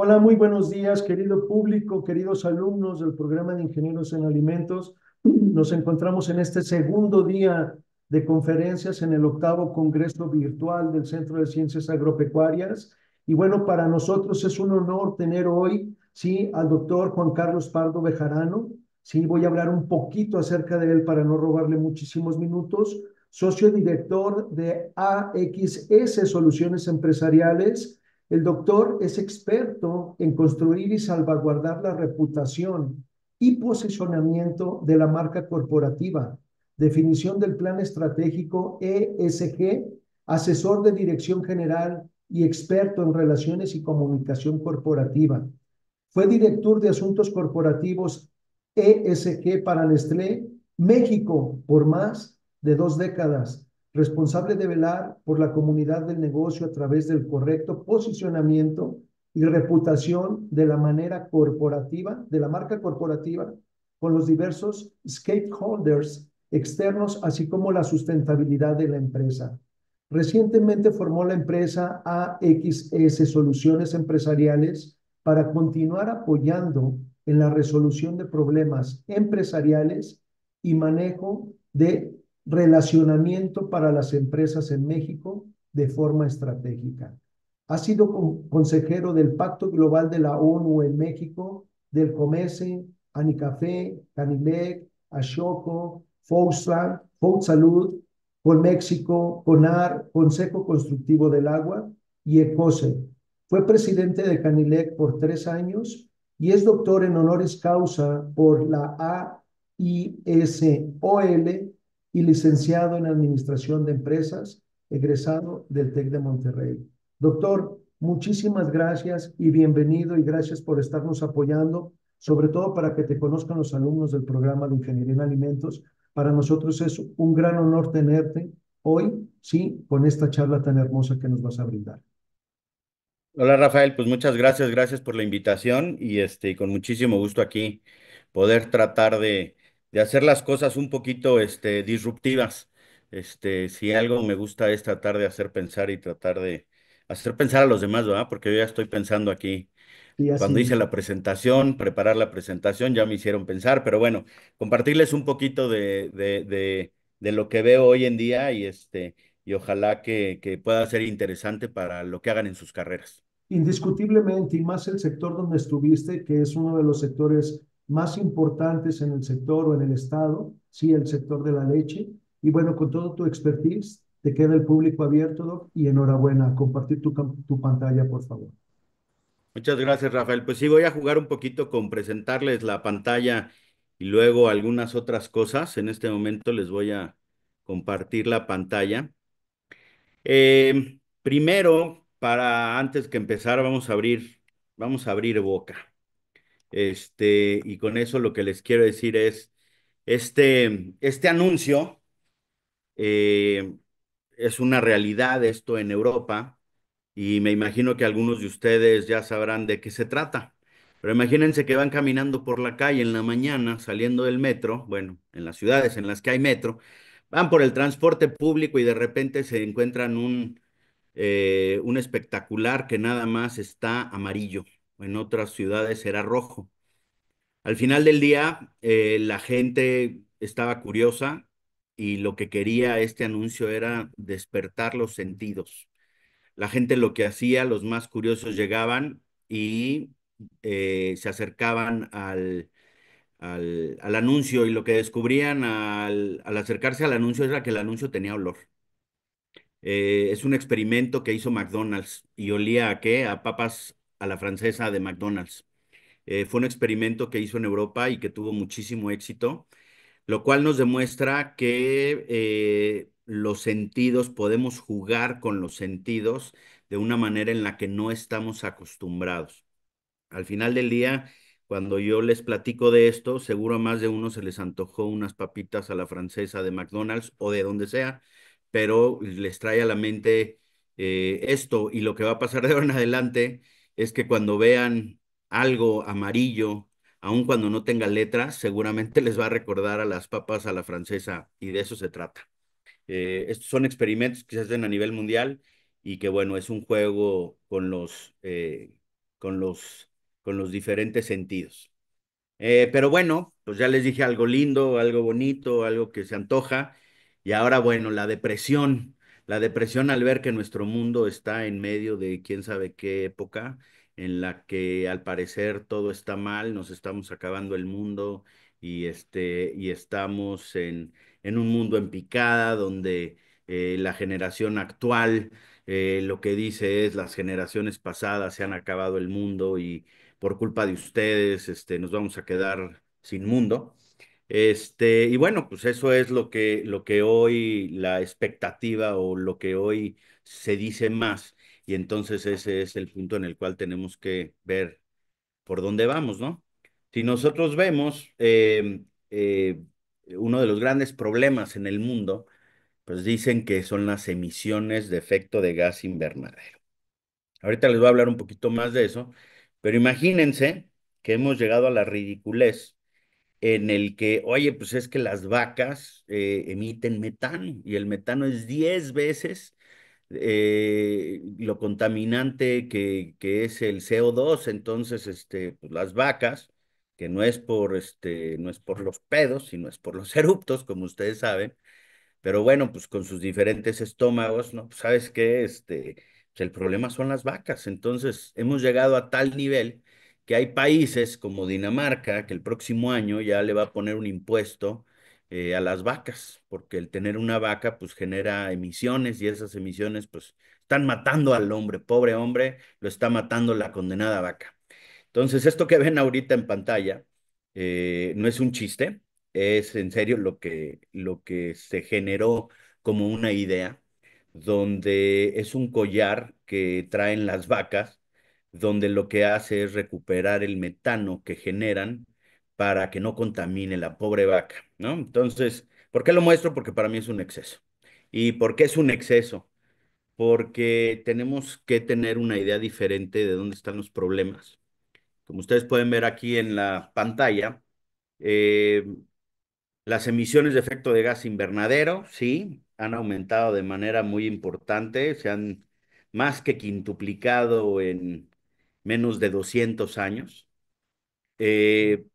Hola, muy buenos días, querido público, queridos alumnos del programa de Ingenieros en Alimentos. Nos encontramos en este segundo día de conferencias en el octavo Congreso Virtual del Centro de Ciencias Agropecuarias. Y bueno, para nosotros es un honor tener hoy, sí, al doctor Juan Carlos Pardo Bejarano. Sí, voy a hablar un poquito acerca de él para no robarle muchísimos minutos. Socio director de AXS Soluciones Empresariales. El doctor es experto en construir y salvaguardar la reputación y posicionamiento de la marca corporativa, definición del plan estratégico ESG, asesor de dirección general y experto en relaciones y comunicación corporativa. Fue director de asuntos corporativos ESG para Nestlé México por más de 2 décadas, responsable de velar por la comunidad del negocio a través del correcto posicionamiento y reputación de la manera corporativa, de la marca corporativa, con los diversos stakeholders externos, así como la sustentabilidad de la empresa. Recientemente formó la empresa AXS Soluciones Empresariales para continuar apoyando en la resolución de problemas empresariales y manejo de relacionamiento para las empresas en México de forma estratégica. Ha sido consejero del Pacto Global de la ONU en México, del COMESE, Anicafé, Canilec, Ashoco, FOUSLAN, FOUSALUD, Colméxico, CONAR, Consejo Constructivo del Agua y ECOSE. Fue presidente de Canilec por 3 años y es doctor en honoris causa por la AISOL y licenciado en Administración de Empresas, egresado del TEC de Monterrey. Doctor, muchísimas gracias y bienvenido y gracias por estarnos apoyando, sobre todo para que te conozcan los alumnos del programa de Ingeniería en Alimentos. Para nosotros es un gran honor tenerte hoy, sí, con esta charla tan hermosa que nos vas a brindar. Hola Rafael, pues muchas gracias, gracias por la invitación y con muchísimo gusto aquí poder tratar de hacer las cosas un poquito disruptivas. Si algo me gusta es tratar de hacer pensar y tratar de hacer pensar a los demás, ¿verdad? Porque yo ya estoy pensando aquí. Sí, así Cuando hice es. la presentación, preparar la presentación, ya me hicieron pensar, pero bueno, compartirles un poquito de lo que veo hoy en día y ojalá que pueda ser interesante para lo que hagan en sus carreras. Indiscutiblemente, y más el sector donde estuviste, que es uno de los sectores más importantes en el sector o en el estado, sí, el sector de la leche. Y bueno, con todo tu expertise, te queda el público abierto, Doc, y enhorabuena. Compartir tu pantalla, por favor. Muchas gracias, Rafael. Pues sí, voy a jugar un poquito con presentarles la pantalla y luego algunas otras cosas. En este momento les voy a compartir la pantalla. Primero, para antes que empezar, vamos a abrir boca. Y con eso lo que les quiero decir es, este anuncio eh, es una realidad, esto en Europa, y me imagino que algunos de ustedes ya sabrán de qué se trata. Pero imagínense que van caminando por la calle en la mañana, saliendo del metro, bueno, en las ciudades en las que hay metro, van por el transporte público y de repente se encuentran un espectacular que nada más está amarillo. En otras ciudades era rojo. Al final del día, la gente estaba curiosa y lo que quería este anuncio era despertar los sentidos. La gente lo que hacía, los más curiosos llegaban y se acercaban al anuncio y lo que descubrían al acercarse al anuncio era que el anuncio tenía olor. Es un experimento que hizo McDonald's y olía a qué? A papas a la francesa de McDonald's. Fue un experimento que hizo en Europa y que tuvo muchísimo éxito, lo cual nos demuestra que los sentidos, podemos jugar con los sentidos de una manera en la que no estamos acostumbrados. Al final del día, cuando yo les platico de esto, seguro a más de uno se les antojó unas papitas a la francesa de McDonald's o de donde sea, pero les trae a la mente esto y lo que va a pasar de ahora en adelante es que cuando vean algo amarillo, aun cuando no tenga letras, seguramente les va a recordar a las papas a la francesa y de eso se trata. Estos son experimentos que se hacen a nivel mundial y que bueno, es un juego con con con los diferentes sentidos. Pero bueno, pues ya les dije algo lindo, algo bonito, algo que se antoja. Y ahora, bueno, la depresión al ver que nuestro mundo está en medio de quién sabe qué época, en la que al parecer todo está mal, nos estamos acabando el mundo y estamos en un mundo en picada donde la generación actual lo que dice es las generaciones pasadas se han acabado el mundo y por culpa de ustedes, nos vamos a quedar sin mundo. Y bueno, pues eso es lo que hoy la expectativa o lo que hoy se dice más. Y entonces ese es el punto en el cual tenemos que ver por dónde vamos, ¿no? Si nosotros vemos uno de los grandes problemas en el mundo, pues dicen que son las emisiones de efecto de gas invernadero. Ahorita les voy a hablar un poquito más de eso, pero imagínense que hemos llegado a la ridiculez en el que, oye, pues es que las vacas emiten metano y el metano es 10 veces lo contaminante que es el CO2. Entonces, pues las vacas, que no es no es por los pedos, sino es por los eruptos, como ustedes saben, pero bueno, pues con sus diferentes estómagos, ¿no? Pues, ¿sabes qué? Pues el problema son las vacas. Entonces, hemos llegado a tal nivel que hay países como Dinamarca que el próximo año ya le va a poner un impuesto a las vacas, porque el tener una vaca pues genera emisiones y esas emisiones pues están matando al hombre, pobre hombre, lo está matando la condenada vaca. Entonces, esto que ven ahorita en pantalla no es un chiste, es en serio lo que se generó como una idea, donde es un collar que traen las vacas, donde lo que hace es recuperar el metano que generan para que no contamine la pobre vaca, ¿no? Entonces, ¿por qué lo muestro? Porque para mí es un exceso. ¿Y por qué es un exceso? Porque tenemos que tener una idea diferente de dónde están los problemas. Como ustedes pueden ver aquí en la pantalla, eh, las emisiones de efecto de gas invernadero, sí, han aumentado de manera muy importante, se han más que quintuplicado en menos de 200 años. Eh,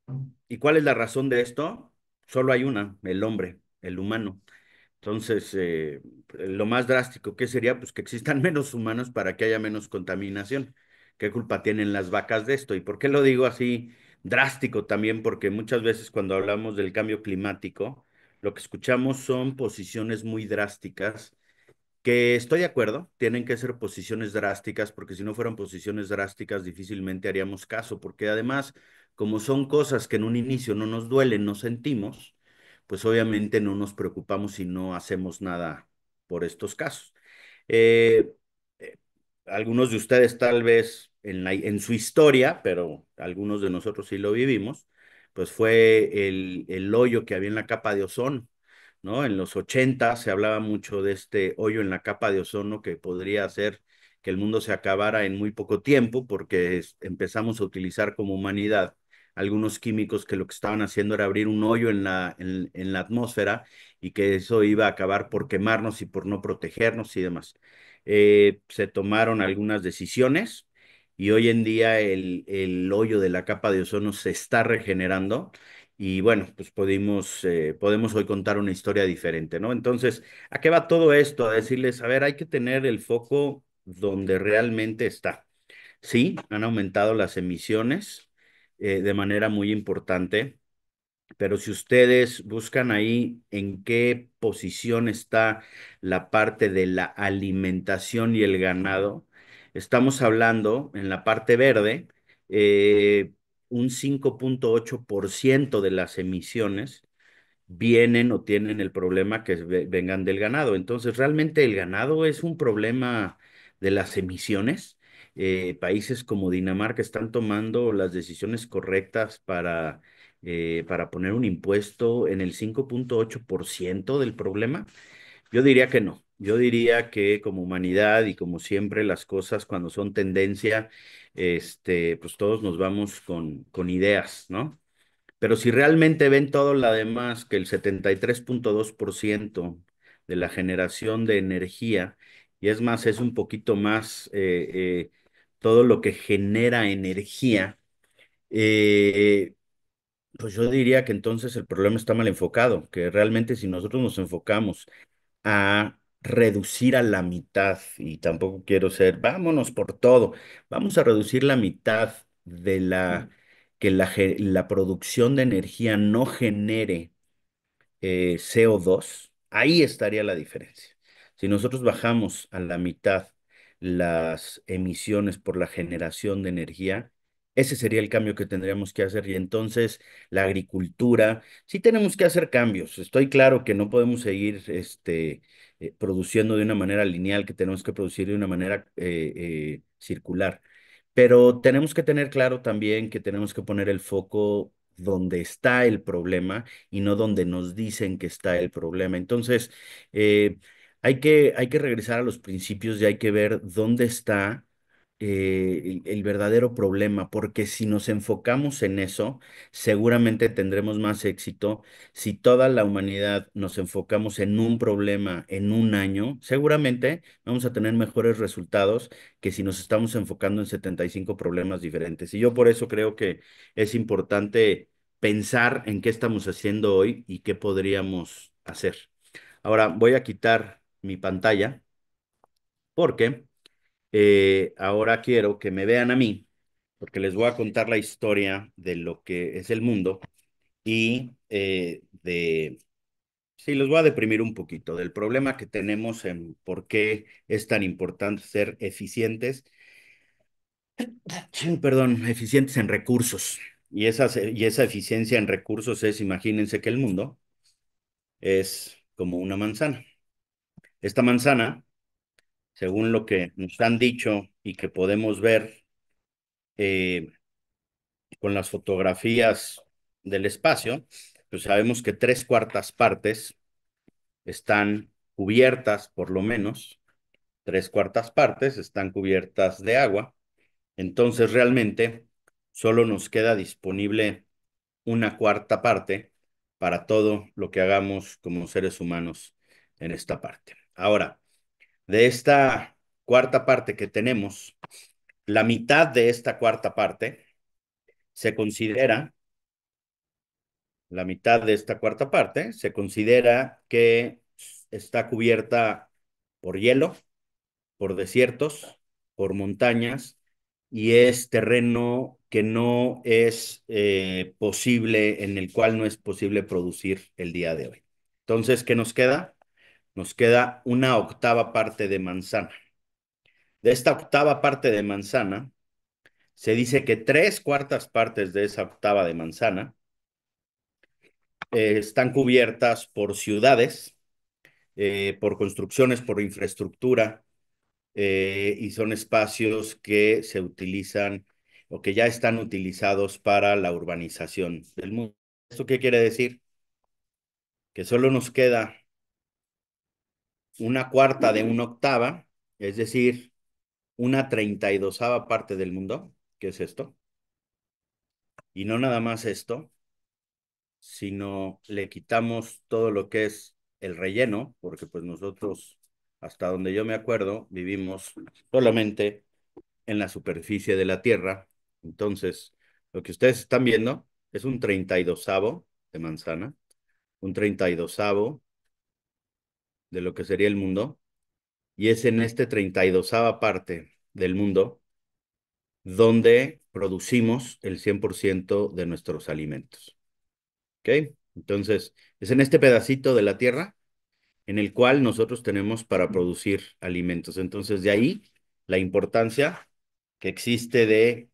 ¿Y cuál es la razón de esto? Solo hay una, el hombre, el humano. Entonces, lo más drástico que sería, pues que existan menos humanos para que haya menos contaminación. ¿Qué culpa tienen las vacas de esto? ¿Y por qué lo digo así drástico también? Porque muchas veces cuando hablamos del cambio climático, lo que escuchamos son posiciones muy drásticas que estoy de acuerdo, tienen que ser posiciones drásticas, porque si no fueran posiciones drásticas, difícilmente haríamos caso, porque además, como son cosas que en un inicio no nos duelen, no sentimos, pues obviamente no nos preocupamos y no hacemos nada por estos casos. Eh, eh, Algunos de ustedes tal vez en su historia, pero algunos de nosotros sí lo vivimos, pues fue el hoyo que había en la capa de ozono, ¿no? En los 80 se hablaba mucho de este hoyo en la capa de ozono que podría hacer que el mundo se acabara en muy poco tiempo porque empezamos a utilizar como humanidad algunos químicos que lo que estaban haciendo era abrir un hoyo en en la atmósfera y que eso iba a acabar por quemarnos y por no protegernos y demás. Se tomaron algunas decisiones y hoy en día el hoyo de la capa de ozono se está regenerando y bueno, pues podemos hoy contar una historia diferente, ¿no? Entonces, ¿a qué va todo esto? A decirles, a ver, hay que tener el foco donde realmente está. Sí, han aumentado las emisiones de manera muy importante, pero si ustedes buscan ahí en qué posición está la parte de la alimentación y el ganado, estamos hablando en la parte verde, eh, un 5,8% de las emisiones vienen o tienen el problema que vengan del ganado. Entonces, realmente el ganado es un problema de las emisiones. Países como Dinamarca están tomando las decisiones correctas para poner un impuesto en el 5,8% del problema. Yo diría que no. Yo diría que como humanidad y como siempre las cosas cuando son tendencia, pues todos nos vamos con ideas, ¿no? Pero si realmente ven todo lo demás, que el 73,2% de la generación de energía, y es más, es un poquito más todo lo que genera energía, eh, pues yo diría que entonces el problema está mal enfocado, que realmente si nosotros nos enfocamos a reducir a la mitad, y tampoco quiero ser, vámonos por todo, vamos a reducir la mitad de que la producción de energía no genere CO2, ahí estaría la diferencia. Si nosotros bajamos a la mitad las emisiones por la generación de energía, ese sería el cambio que tendríamos que hacer. Y entonces la agricultura, sí tenemos que hacer cambios. Estoy claro que no podemos seguir produciendo de una manera lineal, que tenemos que producir de una manera circular. Pero tenemos que tener claro también que tenemos que poner el foco donde está el problema y no donde nos dicen que está el problema. Entonces, eh, hay que regresar a los principios y hay que ver dónde está el verdadero problema, porque si nos enfocamos en eso, seguramente tendremos más éxito. Si toda la humanidad nos enfocamos en un problema en un año, seguramente vamos a tener mejores resultados que si nos estamos enfocando en 75 problemas diferentes. Y yo por eso creo que es importante pensar en qué estamos haciendo hoy y qué podríamos hacer. Ahora voy a quitar mi pantalla porque ahora quiero que me vean a mí, porque les voy a contar la historia de lo que es el mundo y sí, los voy a deprimir un poquito del problema que tenemos en por qué es tan importante ser eficientes, perdón, eficientes en recursos. Y esa eficiencia en recursos es, imagínense que el mundo es como una manzana. Esta manzana, según lo que nos han dicho y que podemos ver eh, con las fotografías del espacio, pues sabemos que tres cuartas partes están cubiertas, por lo menos, tres cuartas partes están cubiertas de agua. Entonces, realmente, solo nos queda disponible una cuarta parte para todo lo que hagamos como seres humanos en esta parte. Ahora, de esta cuarta parte que tenemos, la mitad de esta cuarta parte se considera, la mitad de esta cuarta parte se considera que está cubierta por hielo, por desiertos, por montañas, y es terreno que no es posible, en el cual no es posible producir el día de hoy. Entonces, ¿qué nos queda? Nos queda una octava parte de manzana. De esta octava parte de manzana, se dice que tres cuartas partes de esa octava de manzana están cubiertas por ciudades, por construcciones, por infraestructura, y son espacios que se utilizan o que ya están utilizados para la urbanización del mundo. ¿Esto qué quiere decir? Que solo nos queda una cuarta de una octava, es decir, una 32ª parte del mundo, que es esto. Y no nada más esto, sino le quitamos todo lo que es el relleno, porque pues nosotros, hasta donde yo me acuerdo, vivimos solamente en la superficie de la Tierra. Entonces, lo que ustedes están viendo es un 32avo de manzana, un 32avo de lo que sería el mundo, y es en este 32ava parte del mundo donde producimos el 100% de nuestros alimentos. ¿Ok? Entonces, es en este pedacito de la Tierra en el cual nosotros tenemos para producir alimentos. Entonces, de ahí la importancia que existe de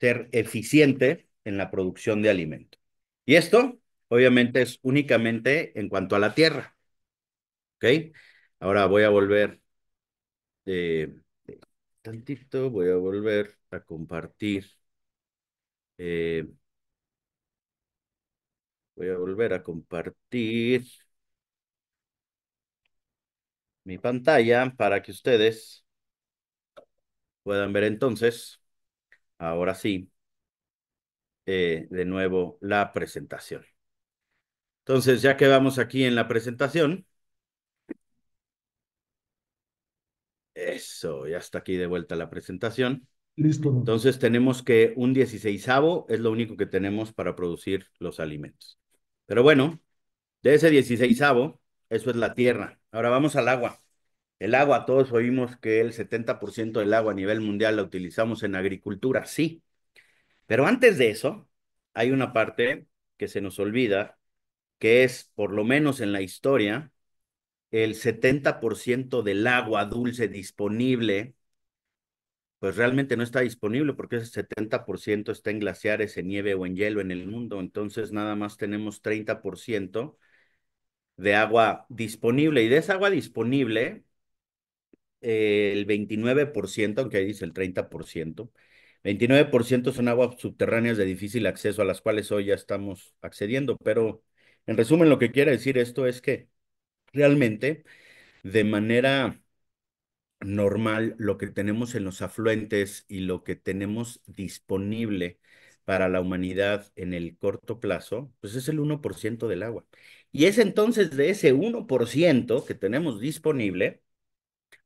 ser eficiente en la producción de alimentos. Y esto, obviamente, es únicamente en cuanto a la tierra. ¿Ok? Ahora voy a volver eh, tantito, voy a volver a compartir. eh, Voy a volver a compartir mi pantalla para que ustedes puedan ver entonces, ahora sí, de nuevo la presentación. Entonces, ya que vamos aquí en la presentación, eso, ya está aquí de vuelta la presentación. Listo, don. Entonces tenemos que un 16avo es lo único que tenemos para producir los alimentos. Pero bueno, de ese 16avo, eso es la tierra. Ahora vamos al agua. El agua, todos oímos que el 70% del agua a nivel mundial la utilizamos en agricultura, sí. Pero antes de eso, hay una parte que se nos olvida, que es, por lo menos en la historia, el 70% del agua dulce disponible, pues realmente no está disponible porque ese 70% está en glaciares, en nieve o en hielo en el mundo. Entonces nada más tenemos 30% de agua disponible. Y de esa agua disponible, el 29%, aunque ahí dice el 30%, 29% son aguas subterráneas de difícil acceso a las cuales hoy ya estamos accediendo. Pero en resumen, lo que quiere decir esto es que realmente de manera normal lo que tenemos en los afluentes y lo que tenemos disponible para la humanidad en el corto plazo, pues es el 1% del agua. Y es entonces de ese 1% que tenemos disponible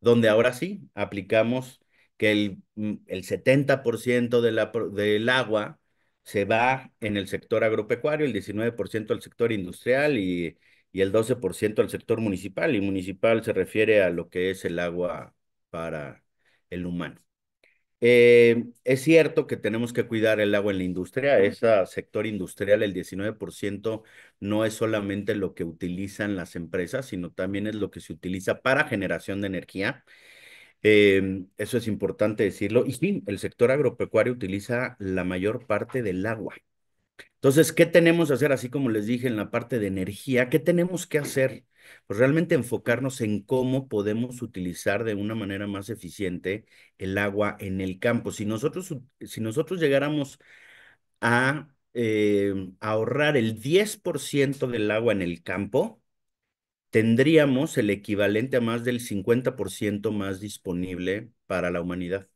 donde ahora sí aplicamos que el 70% del agua se va en el sector agropecuario, el 19% al sector industrial y el 12% al sector municipal. Y municipal se refiere a lo que es el agua para el humano. Es cierto que tenemos que cuidar el agua en la industria. Ese sector industrial, el 19%, no es solamente lo que utilizan las empresas, sino también es lo que se utiliza para generación de energía. Eso es importante decirlo. Y sí, el sector agropecuario utiliza la mayor parte del agua. Entonces, ¿qué tenemos que hacer? Así como les dije en la parte de energía, ¿qué tenemos que hacer? Pues realmente enfocarnos en cómo podemos utilizar de una manera más eficiente el agua en el campo. Si nosotros llegáramos a ahorrar el 10% del agua en el campo, tendríamos el equivalente a más del 50% más disponible para la humanidad.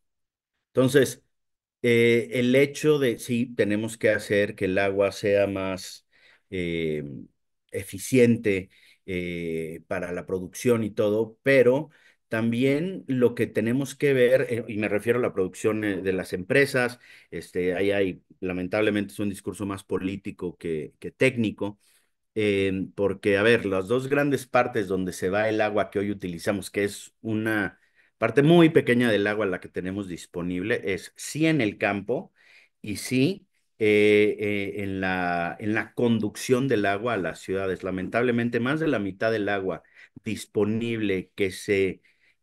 Entonces, el hecho de, sí, tenemos que hacer que el agua sea más eh, eficiente para la producción y todo, pero también lo que tenemos que ver, y me refiero a la producción de las empresas, ahí hay, lamentablemente, es un discurso más político que técnico, porque, a ver, las dos grandes partes donde se va el agua que hoy utilizamos, que es una parte muy pequeña del agua la que tenemos disponible, es sí en el campo y sí en la conducción del agua a las ciudades. Lamentablemente, más de la mitad del agua disponible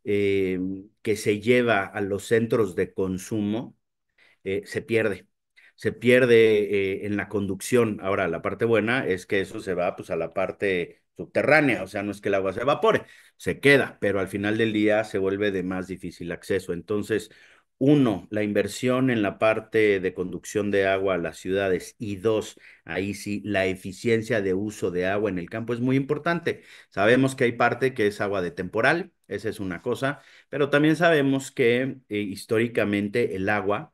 eh, que se lleva a los centros de consumo se pierde. Se pierde en la conducción. Ahora, la parte buena es que eso se va pues a la parte subterránea, o sea, no es que el agua se evapore, se queda, pero al final del día se vuelve de más difícil acceso. Entonces, uno, la inversión en la parte de conducción de agua a las ciudades y dos, ahí sí, la eficiencia de uso de agua en el campo es muy importante. Sabemos que hay parte que es agua de temporal, esa es una cosa, pero también sabemos que históricamente el agua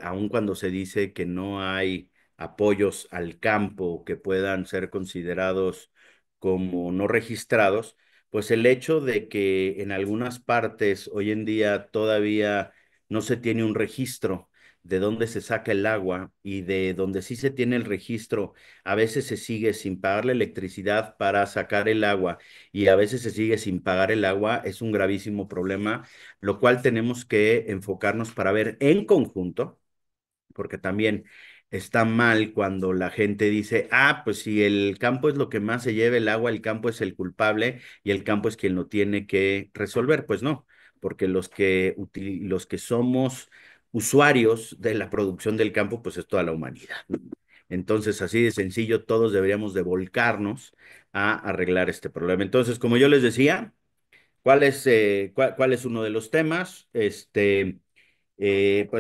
aun cuando se dice que no hay apoyos al campo que puedan ser considerados como no registrados, pues el hecho de que en algunas partes hoy en día todavía no se tiene un registro de dónde se saca el agua y de donde sí se tiene el registro, a veces se sigue sin pagar la electricidad para sacar el agua y a veces se sigue sin pagar el agua, es un gravísimo problema lo cual tenemos que enfocarnos para ver en conjunto, porque también está mal cuando la gente dice, ah, pues si el campo es lo que más se lleva el agua, el campo es el culpable y el campo es quien lo tiene que resolver. Pues no, porque los que somos usuarios de la producción del campo, pues es toda la humanidad. Entonces, así de sencillo, todos deberíamos de volcarnos a arreglar este problema. Entonces, como yo les decía, ¿cuál es uno de los temas? Pues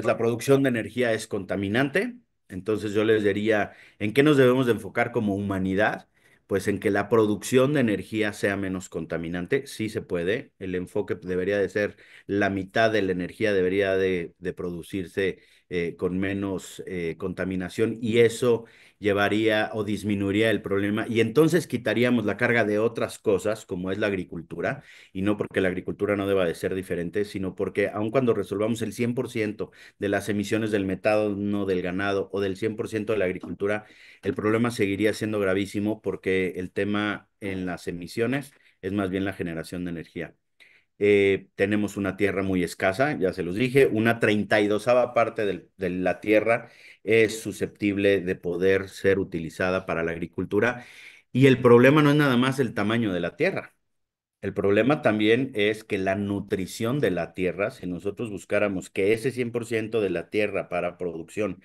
la producción de energía es contaminante. Entonces yo les diría, ¿en qué nos debemos de enfocar como humanidad? Pues en que la producción de energía sea menos contaminante. Sí se puede. El enfoque debería de ser la mitad de la energía debería de producirse con menos contaminación y eso llevaría o disminuiría el problema y entonces quitaríamos la carga de otras cosas como es la agricultura y no porque la agricultura no deba de ser diferente, sino porque aun cuando resolvamos el 100% de las emisiones del metano del ganado o del 100% de la agricultura, el problema seguiría siendo gravísimo porque el tema en las emisiones es más bien la generación de energía. Tenemos una tierra muy escasa, ya se los dije, una 32ª parte de la tierra es susceptible de poder ser utilizada para la agricultura y el problema no es nada más el tamaño de la tierra. El problema también es que la nutrición de la tierra, si nosotros buscáramos que ese 100% de la tierra para producción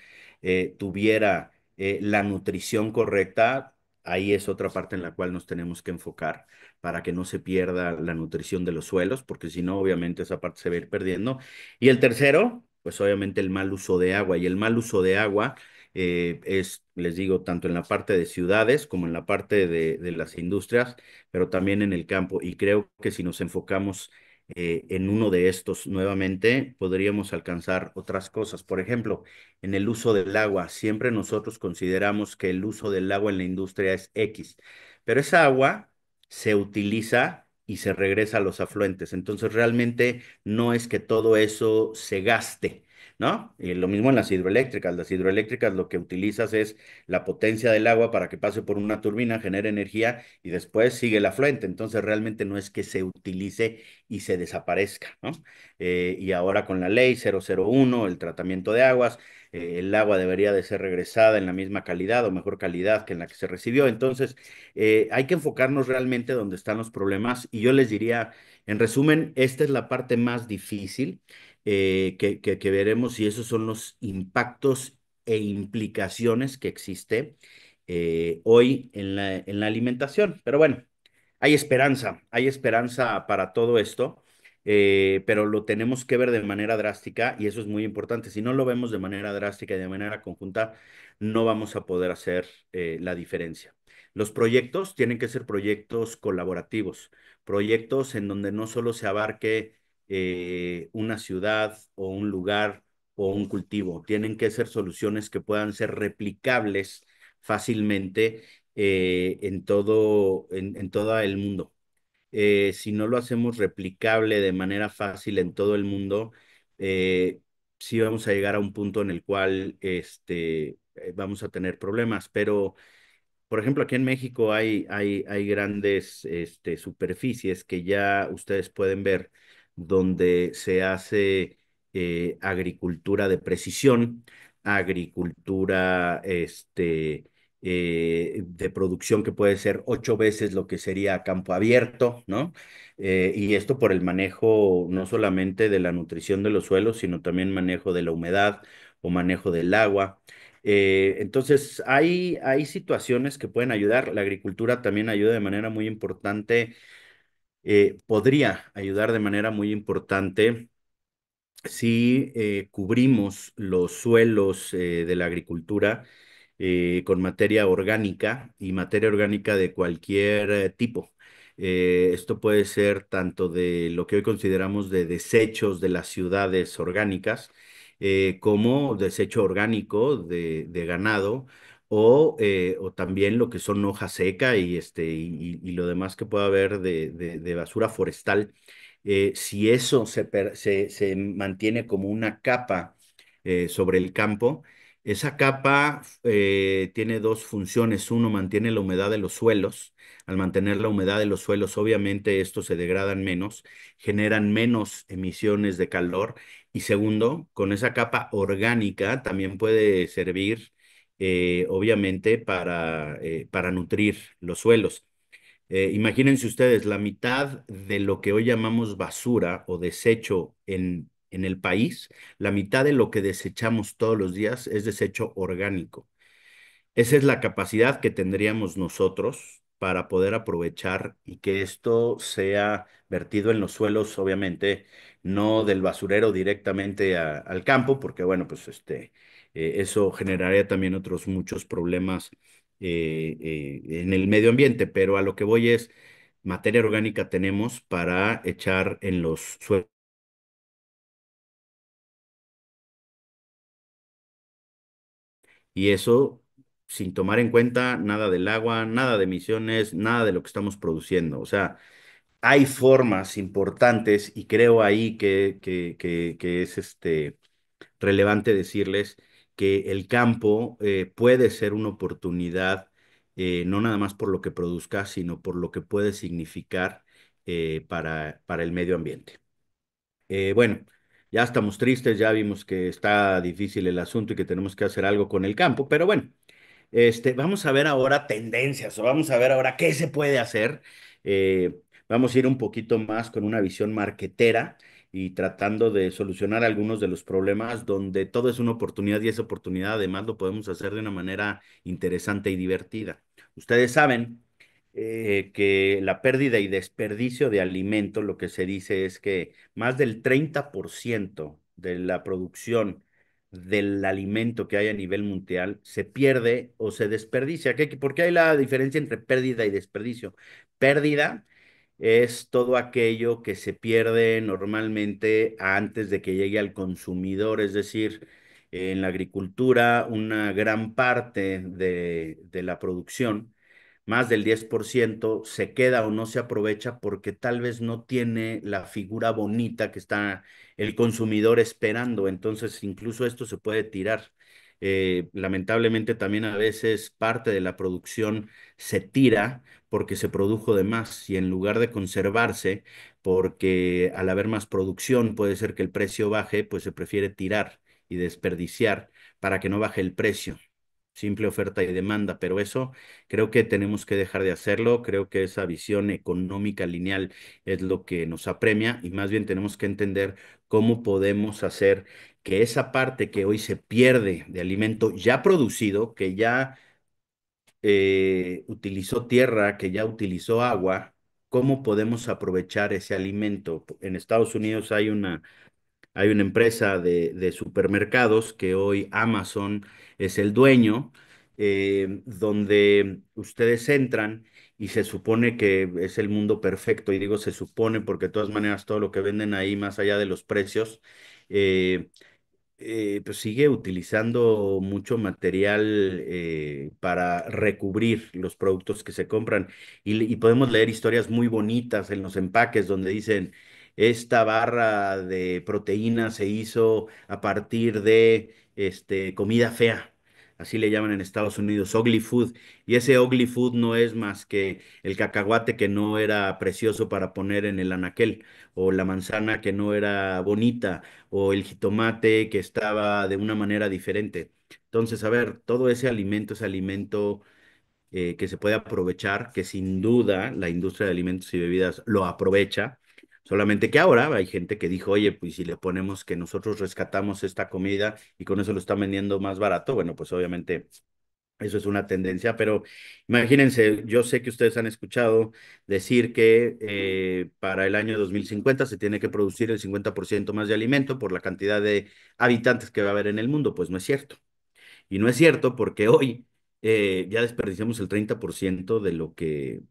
tuviera la nutrición correcta, ahí es otra parte en la cual nos tenemos que enfocar para que no se pierda la nutrición de los suelos, porque si no, obviamente esa parte se va a ir perdiendo. Y el tercero, pues obviamente el mal uso de agua. Y el mal uso de agua es, les digo, tanto en la parte de ciudades como en la parte de las industrias pero también en el campo. Y creo que si nos enfocamos en uno de estos nuevamente, podríamos alcanzar otras cosas. Por ejemplo, en el uso del agua, siempre nosotros consideramos que el uso del agua en la industria es X, pero esa agua se utiliza y se regresa a los afluentes. Entonces, realmente no es que todo eso se gaste. ¿No? Y lo mismo en las hidroeléctricas. Las hidroeléctricas lo que utilizas es la potencia del agua para que pase por una turbina, genere energía y después sigue el afluente. Entonces realmente no es que se utilice y se desaparezca, ¿no? Y ahora con la ley 001, el tratamiento de aguas, el agua debería de ser regresada en la misma calidad o mejor calidad que en la que se recibió. Entonces hay que enfocarnos realmente donde están los problemas y yo les diría, en resumen, esta es la parte más difícil que veremos y esos son los impactos e implicaciones que existe hoy en la alimentación. Pero bueno, hay esperanza para todo esto, pero lo tenemos que ver de manera drástica y eso es muy importante. Si no lo vemos de manera drástica y de manera conjunta, no vamos a poder hacer la diferencia. Los proyectos tienen que ser proyectos colaborativos, proyectos en donde no solo se abarque una ciudad o un lugar o un cultivo, tienen que ser soluciones que puedan ser replicables fácilmente en todo el mundo. Si no lo hacemos replicable de manera fácil en todo el mundo, eh, sí vamos a llegar a un punto en el cual vamos a tener problemas, pero por ejemplo, aquí en México hay grandes superficies que ya ustedes pueden ver donde se hace agricultura de precisión, agricultura de producción que puede ser 8 veces lo que sería campo abierto, ¿no? Y esto por el manejo no solamente de la nutrición de los suelos, sino también manejo de la humedad o manejo del agua. Entonces, hay situaciones que pueden ayudar. La agricultura también ayuda de manera muy importante, podría ayudar de manera muy importante si cubrimos los suelos de la agricultura con materia orgánica y materia orgánica de cualquier tipo. Esto puede ser tanto de lo que hoy consideramos de desechos de las ciudades orgánicas, como desecho orgánico de ganado, o también lo que son hoja seca y lo demás que pueda haber de basura forestal si eso se mantiene como una capa sobre el campo, esa capa tiene dos funciones. Uno, mantiene la humedad de los suelos. Al mantener la humedad de los suelos, obviamente estos se degradan menos, generan menos emisiones de calor. Y segundo, con esa capa orgánica también puede servir, obviamente, para nutrir los suelos. Imagínense ustedes, la mitad de lo que hoy llamamos basura o desecho en el país, la mitad de lo que desechamos todos los días es desecho orgánico. Esa es la capacidad que tendríamos nosotros para poder aprovechar y que esto sea vertido en los suelos, obviamente, no del basurero directamente al campo, porque bueno, pues eso generaría también otros muchos problemas en el medio ambiente, pero a lo que voy es, materia orgánica tenemos para echar en los suelos Y eso sin tomar en cuenta nada del agua, nada de emisiones, nada de lo que estamos produciendo. O sea, hay formas importantes y creo ahí que es relevante decirles que el campo puede ser una oportunidad, no nada más por lo que produzca, sino por lo que puede significar para el medio ambiente. Bueno, ya estamos tristes, ya vimos que está difícil el asunto y que tenemos que hacer algo con el campo, pero bueno, vamos a ver ahora tendencias o vamos a ver ahora qué se puede hacer. Vamos a ir un poquito más con una visión marquetera y tratando de solucionar algunos de los problemas donde todo es una oportunidad y esa oportunidad además lo podemos hacer de una manera interesante y divertida. Ustedes saben que la pérdida y desperdicio de alimento, lo que se dice es que más del 30% de la producción del alimento que hay a nivel mundial se pierde o se desperdicia. ¿Por qué hay la diferencia entre pérdida y desperdicio? Pérdida es todo aquello que se pierde normalmente antes de que llegue al consumidor, es decir, en la agricultura, una gran parte de la producción, más del 10%, se queda o no se aprovecha porque tal vez no tiene la figura bonita que está el consumidor esperando. Entonces, incluso esto se puede tirar. Lamentablemente también a veces parte de la producción se tira porque se produjo de más y en lugar de conservarse, porque al haber más producción puede ser que el precio baje, pues se prefiere tirar y desperdiciar para que no baje el precio. Simple oferta y demanda, pero eso creo que tenemos que dejar de hacerlo. Creo que esa visión económica lineal es lo que nos apremia y más bien tenemos que entender cómo podemos hacer que esa parte que hoy se pierde de alimento ya producido, que ya utilizó tierra, que ya utilizó agua, cómo podemos aprovechar ese alimento. En Estados Unidos hay una empresa de supermercados que hoy Amazon es el dueño, donde ustedes entran y se supone que es el mundo perfecto, y digo se supone porque de todas maneras todo lo que venden ahí, más allá de los precios, eh, pues sigue utilizando mucho material para recubrir los productos que se compran. Y podemos leer historias muy bonitas en los empaques donde dicen, esta barra de proteína se hizo a partir de comida fea. Así le llaman en Estados Unidos, ugly food. Y ese ugly food no es más que el cacahuate que no era precioso para poner en el anaquel, o la manzana que no era bonita, o el jitomate que estaba de una manera diferente. Entonces, a ver, todo ese alimento es alimento que se puede aprovechar, que sin duda la industria de alimentos y bebidas lo aprovecha. Solamente que ahora hay gente que dijo, oye, pues si le ponemos que nosotros rescatamos esta comida y con eso lo están vendiendo más barato, bueno, pues obviamente eso es una tendencia, pero imagínense, yo sé que ustedes han escuchado decir que para el año 2050 se tiene que producir el 50% más de alimento por la cantidad de habitantes que va a haber en el mundo. Pues no es cierto. Y no es cierto porque hoy ya desperdiciamos el 30% de lo que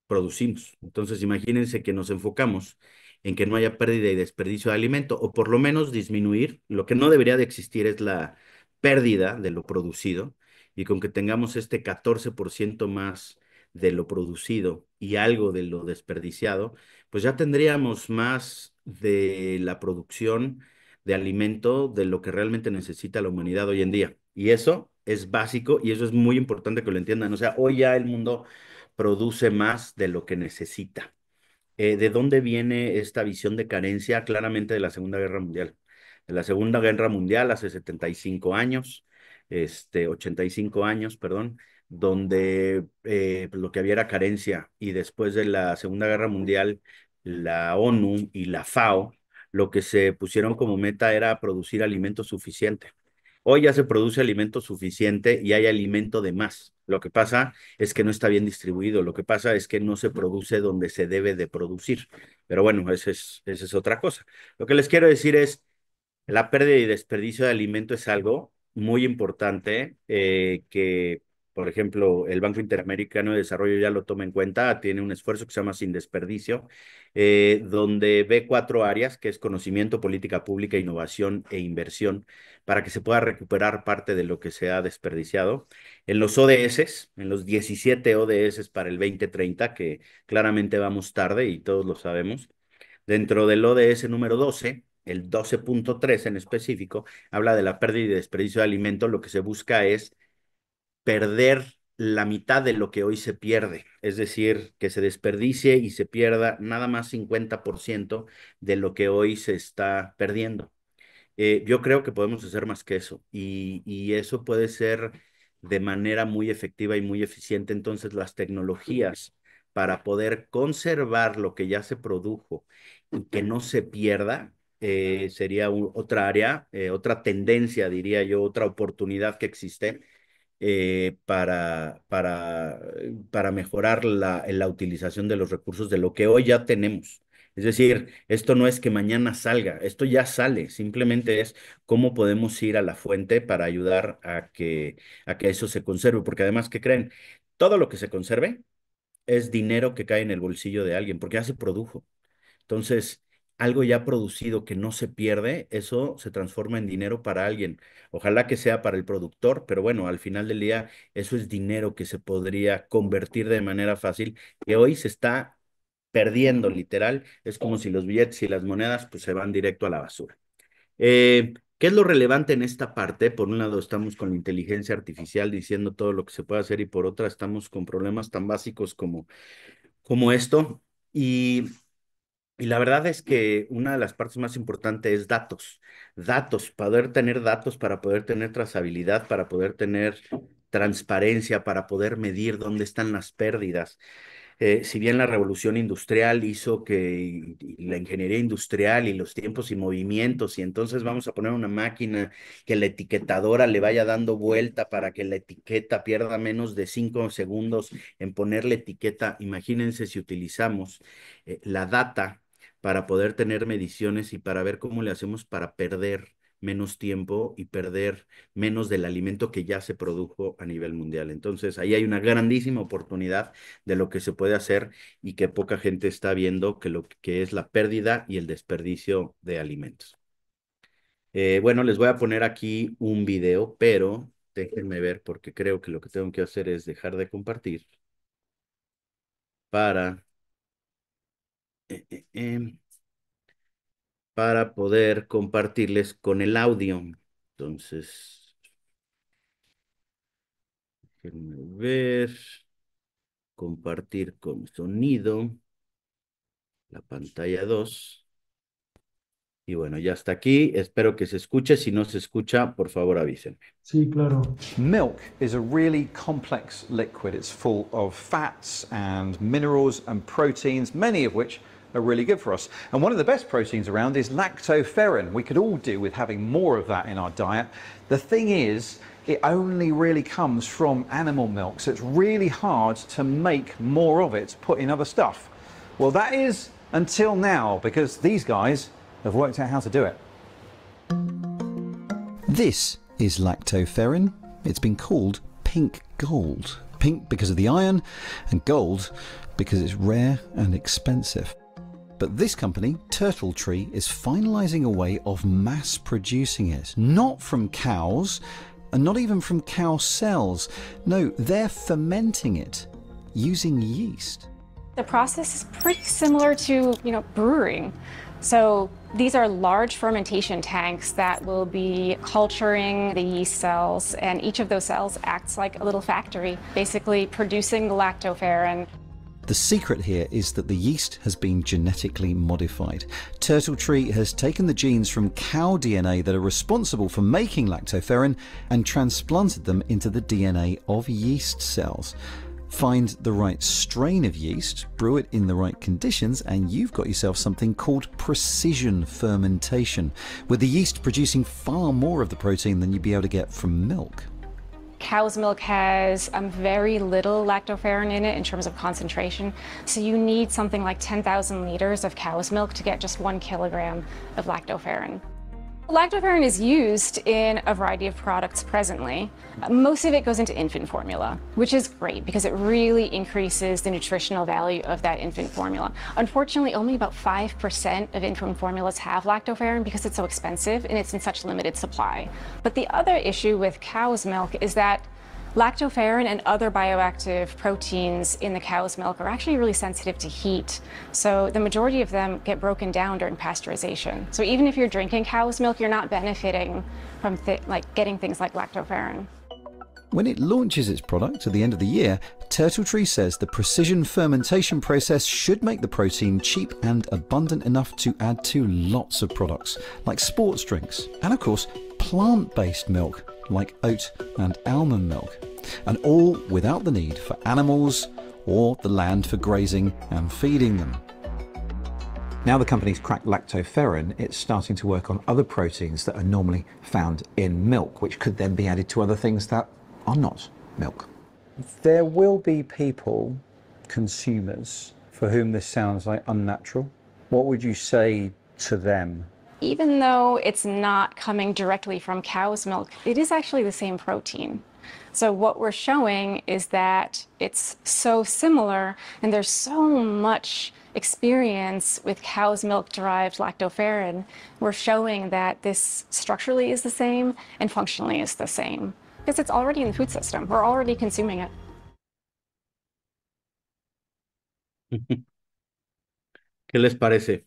producimos. Entonces, imagínense que nos enfocamos en que no haya pérdida y desperdicio de alimento, o por lo menos disminuir. Lo que no debería de existir es la pérdida de lo producido, y con que tengamos este 14% más de lo producido y algo de lo desperdiciado, pues ya tendríamos más de la producción de alimento de lo que realmente necesita la humanidad hoy en día. Y eso es básico y eso es muy importante que lo entiendan. O sea, hoy ya el mundo produce más de lo que necesita. ¿De dónde viene esta visión de carencia? Claramente de la Segunda Guerra Mundial. De la Segunda Guerra Mundial, hace 75 años, 85 años, perdón, donde pues, lo que había era carencia. Y después de la Segunda Guerra Mundial, la ONU y la FAO, lo que se pusieron como meta era producir alimento suficiente. Hoy ya se produce alimento suficiente y hay alimento de más. Lo que pasa es que no está bien distribuido. Lo que pasa es que no se produce donde se debe de producir. Pero bueno, esa es otra cosa. Lo que les quiero decir es, la pérdida y desperdicio de alimento es algo muy importante que por ejemplo, el Banco Interamericano de Desarrollo ya lo toma en cuenta, tiene un esfuerzo que se llama Sin Desperdicio, donde ve 4 áreas, que es conocimiento, política pública, innovación e inversión, para que se pueda recuperar parte de lo que se ha desperdiciado. En los ODS, en los 17 ODS para el 2030, que claramente vamos tarde y todos lo sabemos, dentro del ODS número 12, el 12.3 en específico, habla de la pérdida y desperdicio de alimentos. Lo que se busca es perder la mitad de lo que hoy se pierde, es decir, que se desperdicie y se pierda nada más 50% de lo que hoy se está perdiendo. Yo creo que podemos hacer más que eso y eso puede ser de manera muy efectiva y muy eficiente. Entonces, las tecnologías para poder conservar lo que ya se produjo y que no se pierda, sería otra área, otra tendencia, diría yo, otra oportunidad que existe para mejorar la utilización de los recursos de lo que hoy ya tenemos. Es decir, esto no es que mañana salga, esto ya sale, simplemente es cómo podemos ir a la fuente para ayudar a que eso se conserve, porque además, ¿qué creen? Todo lo que se conserve es dinero que cae en el bolsillo de alguien, porque ya se produjo. Entonces, algo ya producido que no se pierde, eso se transforma en dinero para alguien. Ojalá que sea para el productor, pero bueno, al final del día, eso es dinero que se podría convertir de manera fácil, que hoy se está perdiendo, literal. Es como si los billetes y las monedas pues se van directo a la basura. ¿Qué es lo relevante en esta parte? Por un lado estamos con la inteligencia artificial diciendo todo lo que se puede hacer y por otra estamos con problemas tan básicos como esto. Y la verdad es que una de las partes más importantes es datos. Datos, poder tener datos para poder tener trazabilidad, para poder tener transparencia, para poder medir dónde están las pérdidas. Si bien la revolución industrial hizo que y la ingeniería industrial y los tiempos y movimientos, y entonces vamos a poner una máquina que la etiquetadora le vaya dando vuelta para que la etiqueta pierda menos de 5 segundos en ponerle etiqueta. Imagínense si utilizamos la data para poder tener mediciones y para ver cómo le hacemos para perder menos tiempo y perder menos del alimento que ya se produjo a nivel mundial. Entonces, ahí hay una grandísima oportunidad de lo que se puede hacer y que poca gente está viendo que lo que es la pérdida y el desperdicio de alimentos. Bueno, les voy a poner aquí un video, pero déjenme ver porque creo que lo que tengo que hacer es dejar de compartir para, eh, eh, em, para poder compartirles con el audio. Entonces, déjenme ver, compartir con sonido, la pantalla 2. Y bueno, ya está aquí. Espero que se escuche. Si no se escucha, por favor avísenme. Sí, claro. Milk is a really complex liquid. It's full of fats and minerals and proteins, many of which are really good for us. And one of the best proteins around is lactoferrin. We could all do with having more of that in our diet. The thing is, it only really comes from animal milk, so it's really hard to make more of it, put in other stuff. Well, that is until now, because these guys have worked out how to do it. This is lactoferrin. It's been called pink gold. Pink because of the iron, and gold because it's rare and expensive. But this company, Turtle Tree, is finalising a way of mass producing it. Not from cows, and not even from cow cells. No, they're fermenting it using yeast. The process is pretty similar to, brewing. So these are large fermentation tanks that will be culturing the yeast cells, and each of those cells acts like a little factory, basically producing the lactoferrin. The secret here is that the yeast has been genetically modified. Turtle Tree has taken the genes from cow DNA that are responsible for making lactoferrin and transplanted them into the DNA of yeast cells. Find the right strain of yeast, brew it in the right conditions, and you've got yourself something called precision fermentation, with the yeast producing far more of the protein than you'd be able to get from milk. Cow's milk has very little lactoferrin in it in terms of concentration, so you need something like 10,000 liters of cow's milk to get just 1 kilogram of lactoferrin. Lactoferrin is used in a variety of products presently. Most of it goes into infant formula, which is great because it really increases the nutritional value of that infant formula. Unfortunately, only about 5% of infant formulas have lactoferrin because it's so expensive and it's in such limited supply. But the other issue with cow's milk is that lactoferrin and other bioactive proteins in the cow's milk are actually really sensitive to heat. So the majority of them get broken down during pasteurization. So even if you're drinking cow's milk, you're not benefiting from getting things like lactoferrin. When it launches its product at the end of the year, Turtle Tree says the precision fermentation process should make the protein cheap and abundant enough to add to lots of products, like sports drinks, and of course, plant-based milk, like oat and almond milk, and all without the need for animals or the land for grazing and feeding them. Now the company's cracked lactoferrin, it's starting to work on other proteins that are normally found in milk, which could then be added to other things that are not milk. There will be people, consumers, for whom this sounds like unnatural. What would you say to them? Even though it's not coming directly from cow's milk, it is actually the same protein. So what we're showing is that it's so similar, and there's so much experience with cow's milk derived lactoferrin. We're showing that this structurally is the same and functionally is the same because it's already in the food system. We're already consuming it. ¿Qué les parece?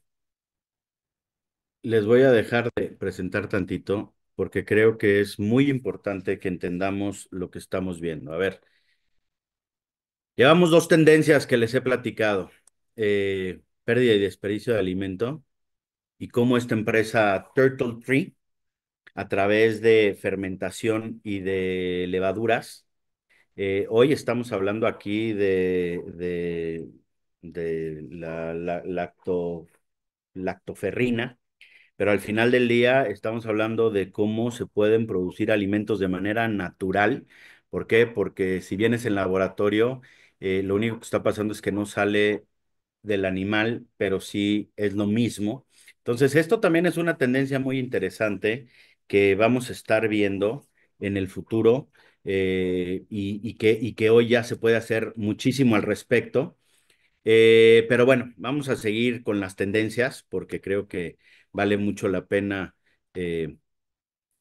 Les voy a dejar de presentar tantito porque creo que es muy importante que entendamos lo que estamos viendo. A ver, llevamos dos tendencias que les he platicado. Pérdida y desperdicio de alimento y cómo esta empresa Turtle Tree, a través de fermentación y de levaduras, hoy estamos hablando aquí de lactoferrina, pero al final del día estamos hablando de cómo se pueden producir alimentos de manera natural. ¿Por qué? Porque si bien es en laboratorio, lo único que está pasando es que no sale del animal, pero sí es lo mismo. Entonces, esto también es una tendencia muy interesante que vamos a estar viendo en el futuro, y que hoy ya se puede hacer muchísimo al respecto. Pero bueno, vamos a seguir con las tendencias porque creo que vale mucho la pena eh,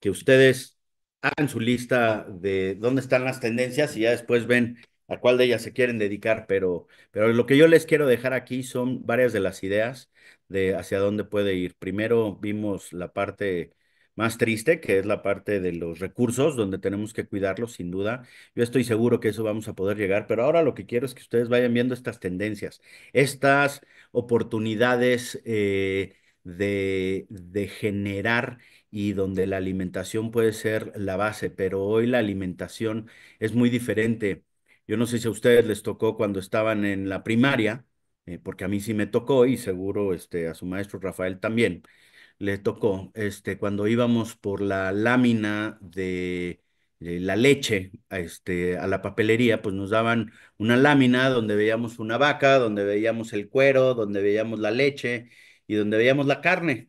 que ustedes hagan su lista de dónde están las tendencias y ya después ven a cuál de ellas se quieren dedicar, pero lo que yo les quiero dejar aquí son varias de las ideas de hacia dónde puede ir. Primero vimos la parte más triste, que es la parte de los recursos, donde tenemos que cuidarlos, sin duda. Yo estoy seguro que eso vamos a poder llegar, pero ahora lo que quiero es que ustedes vayan viendo estas tendencias, estas oportunidades de generar y donde la alimentación puede ser la base, pero hoy la alimentación es muy diferente. Yo no sé si a ustedes les tocó cuando estaban en la primaria, porque a mí sí me tocó y seguro a su maestro Rafael también le tocó, cuando íbamos por la lámina de la leche a la papelería, pues nos daban una lámina donde veíamos una vaca, donde veíamos el cuero, donde veíamos la leche y donde veíamos la carne.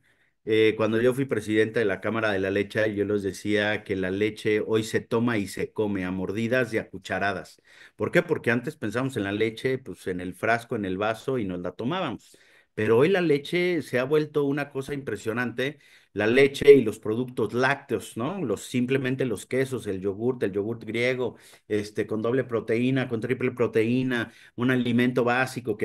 Cuando yo fui presidente de la Cámara de la Leche, yo les decía que la leche hoy se toma y se come a mordidas y a cucharadas. ¿Por qué? Porque antes pensamos en la leche, pues en el frasco, en el vaso y nos la tomábamos. Pero hoy la leche se ha vuelto una cosa impresionante. La leche y los productos lácteos, ¿no? Simplemente los quesos, el yogurt griego, con doble proteína, con triple proteína, un alimento básico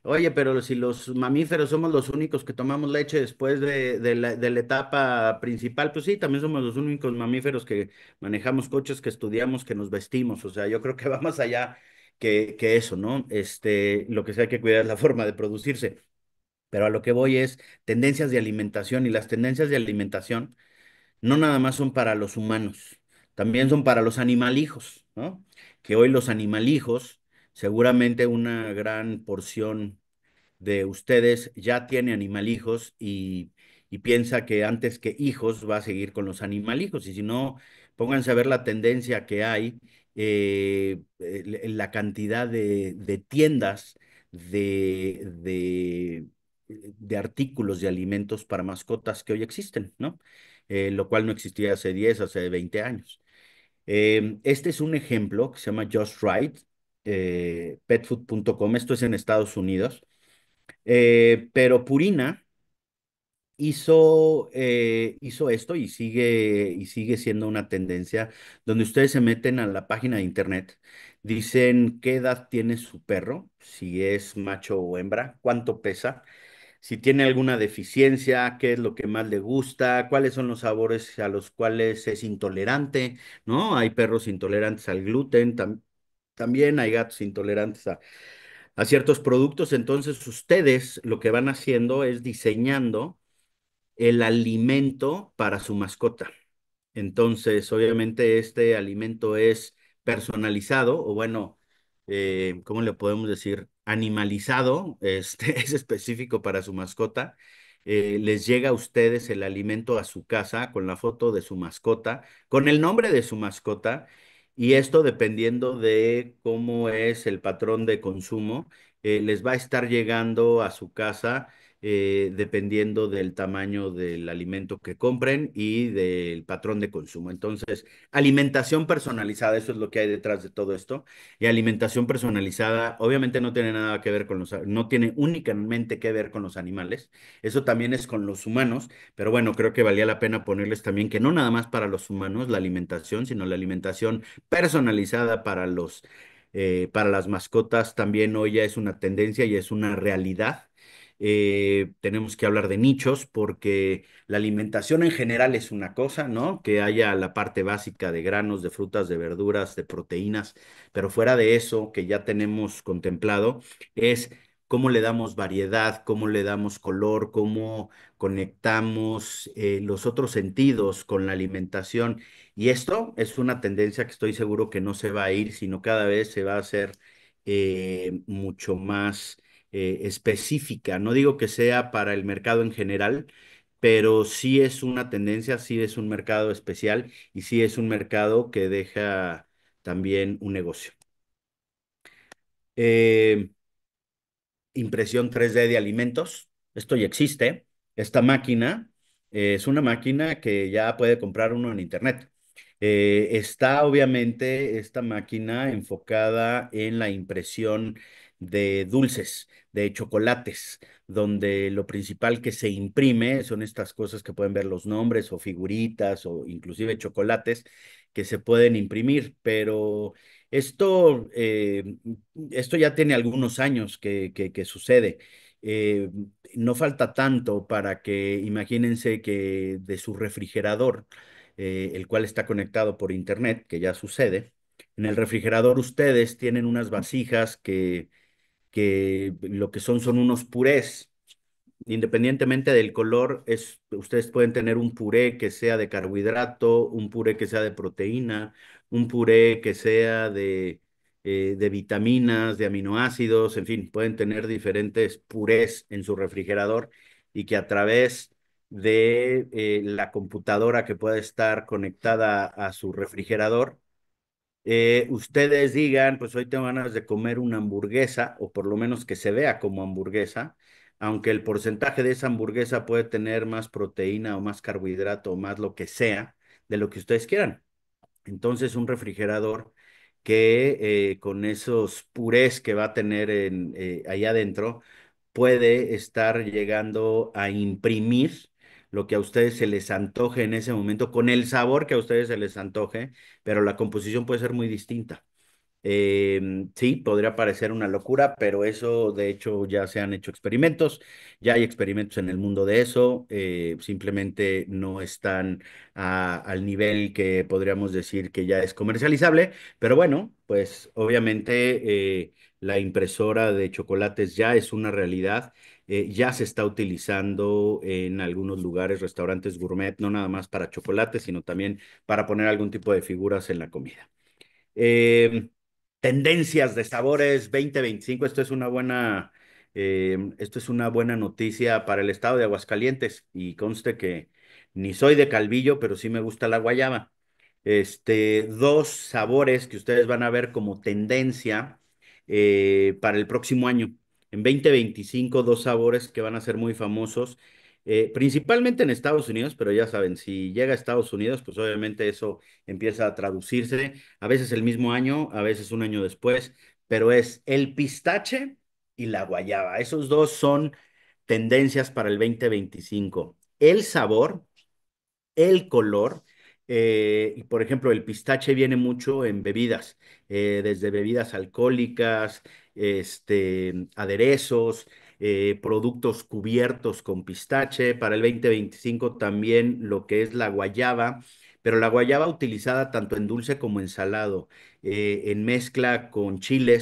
oye, pero si los mamíferos somos los únicos que tomamos leche después de la etapa principal, pues sí, también somos los únicos mamíferos que manejamos coches, que estudiamos, que nos vestimos. O sea, yo creo que va más allá que eso, ¿no? Lo que sí hay que cuidar es la forma de producirse. Pero a lo que voy es tendencias de alimentación, y las tendencias de alimentación no nada más son para los humanos, también son para los animalijos, ¿no? Que hoy los animalijos, seguramente una gran porción de ustedes ya tiene animalijos y piensa que antes que hijos va a seguir con los animalijos. Y si no, pónganse a ver la tendencia que hay, la cantidad de tiendas de de artículos de alimentos para mascotas que hoy existen, ¿no? Lo cual no existía hace 10, hace 20 años. Este es un ejemplo que se llama Just Right, petfood.com, esto es en Estados Unidos, pero Purina hizo esto y sigue siendo una tendencia donde ustedes se meten a la página de internet, dicen qué edad tiene su perro, si es macho o hembra, cuánto pesa, si tiene alguna deficiencia, qué es lo que más le gusta, cuáles son los sabores a los cuales es intolerante, ¿no? Hay perros intolerantes al gluten, también hay gatos intolerantes a ciertos productos, entonces ustedes lo que van haciendo es diseñando el alimento para su mascota. Entonces, obviamente, este alimento es personalizado, o bueno, ¿cómo le podemos decir? Animalizado, este, es específico para su mascota. Les llega a ustedes el alimento a su casa con la foto de su mascota, con el nombre de su mascota, y esto dependiendo de cómo es el patrón de consumo, les va a estar llegando a su casa dependiendo del tamaño del alimento que compren y del patrón de consumo. Entonces, alimentación personalizada, eso es lo que hay detrás de todo esto. Y alimentación personalizada, obviamente no tiene nada que ver con no tiene únicamente que ver con los animales, eso también es con los humanos, pero bueno, creo que valía la pena ponerles también que no nada más para los humanos la alimentación, sino la alimentación personalizada para las mascotas también hoy ya es una tendencia y es una realidad. Tenemos que hablar de nichos porque la alimentación en general es una cosa, ¿no? Que haya la parte básica de granos, de frutas, de verduras, de proteínas, pero fuera de eso que ya tenemos contemplado es cómo le damos variedad, cómo le damos color, cómo conectamos los otros sentidos con la alimentación. Y esto es una tendencia que estoy seguro que no se va a ir, sino cada vez se va a hacer mucho más específica. No digo que sea para el mercado en general, pero sí es una tendencia, sí es un mercado especial y sí es un mercado que deja también un negocio. Eh, Impresión 3D de alimentos. Esto ya existe. Esta máquina es una máquina que ya puede comprar uno en internet. Está obviamente esta máquina enfocada en la impresión de dulces, de chocolates, donde lo principal que se imprime son estas cosas que pueden ver los nombres o figuritas o inclusive chocolates que se pueden imprimir, pero esto, esto ya tiene algunos años que sucede. Eh, no falta tanto para que imagínense que de su refrigerador, el cual está conectado por internet, que ya sucede, en el refrigerador ustedes tienen unas vasijas que lo que son unos purés. Independientemente del color, ustedes pueden tener un puré que sea de carbohidrato, un puré que sea de proteína, un puré que sea de vitaminas, de aminoácidos, en fin, pueden tener diferentes purés en su refrigerador y que a través de la computadora que pueda estar conectada a su refrigerador, ustedes digan, pues hoy tengo ganas de comer una hamburguesa, o por lo menos que se vea como hamburguesa, aunque el porcentaje de esa hamburguesa puede tener más proteína o más carbohidrato o más lo que sea de lo que ustedes quieran. Entonces, un refrigerador que con esos purés que va a tener ahí adentro, puede estar llegando a imprimir lo que a ustedes se les antoje en ese momento, con el sabor que a ustedes se les antoje, pero la composición puede ser muy distinta. Sí, podría parecer una locura, pero eso de hecho ya se han hecho experimentos, ya hay experimentos en el mundo de eso, simplemente no están al nivel que podríamos decir que ya es comercializable, pero bueno, pues obviamente la impresora de chocolates ya es una realidad, ya se está utilizando en algunos lugares, restaurantes gourmet, no nada más para chocolates, sino también para poner algún tipo de figuras en la comida. Eh, Tendencias de sabores 2025. Esto es una buena noticia para el estado de Aguascalientes y conste que ni soy de Calvillo, pero sí me gusta la guayaba. Dos sabores que ustedes van a ver como tendencia para el próximo año. en 2025 dos sabores que van a ser muy famosos, principalmente en Estados Unidos, pero ya saben, si llega a Estados Unidos, pues obviamente eso empieza a traducirse, a veces el mismo año, a veces un año después, pero es el pistache y la guayaba. Esos dos son tendencias para el 2025. El sabor, el color. Y por ejemplo, el pistache viene mucho en bebidas, desde bebidas alcohólicas, aderezos, productos cubiertos con pistache. Para el 2025 también lo que es la guayaba, pero la guayaba utilizada tanto en dulce como en salado, en mezcla con chile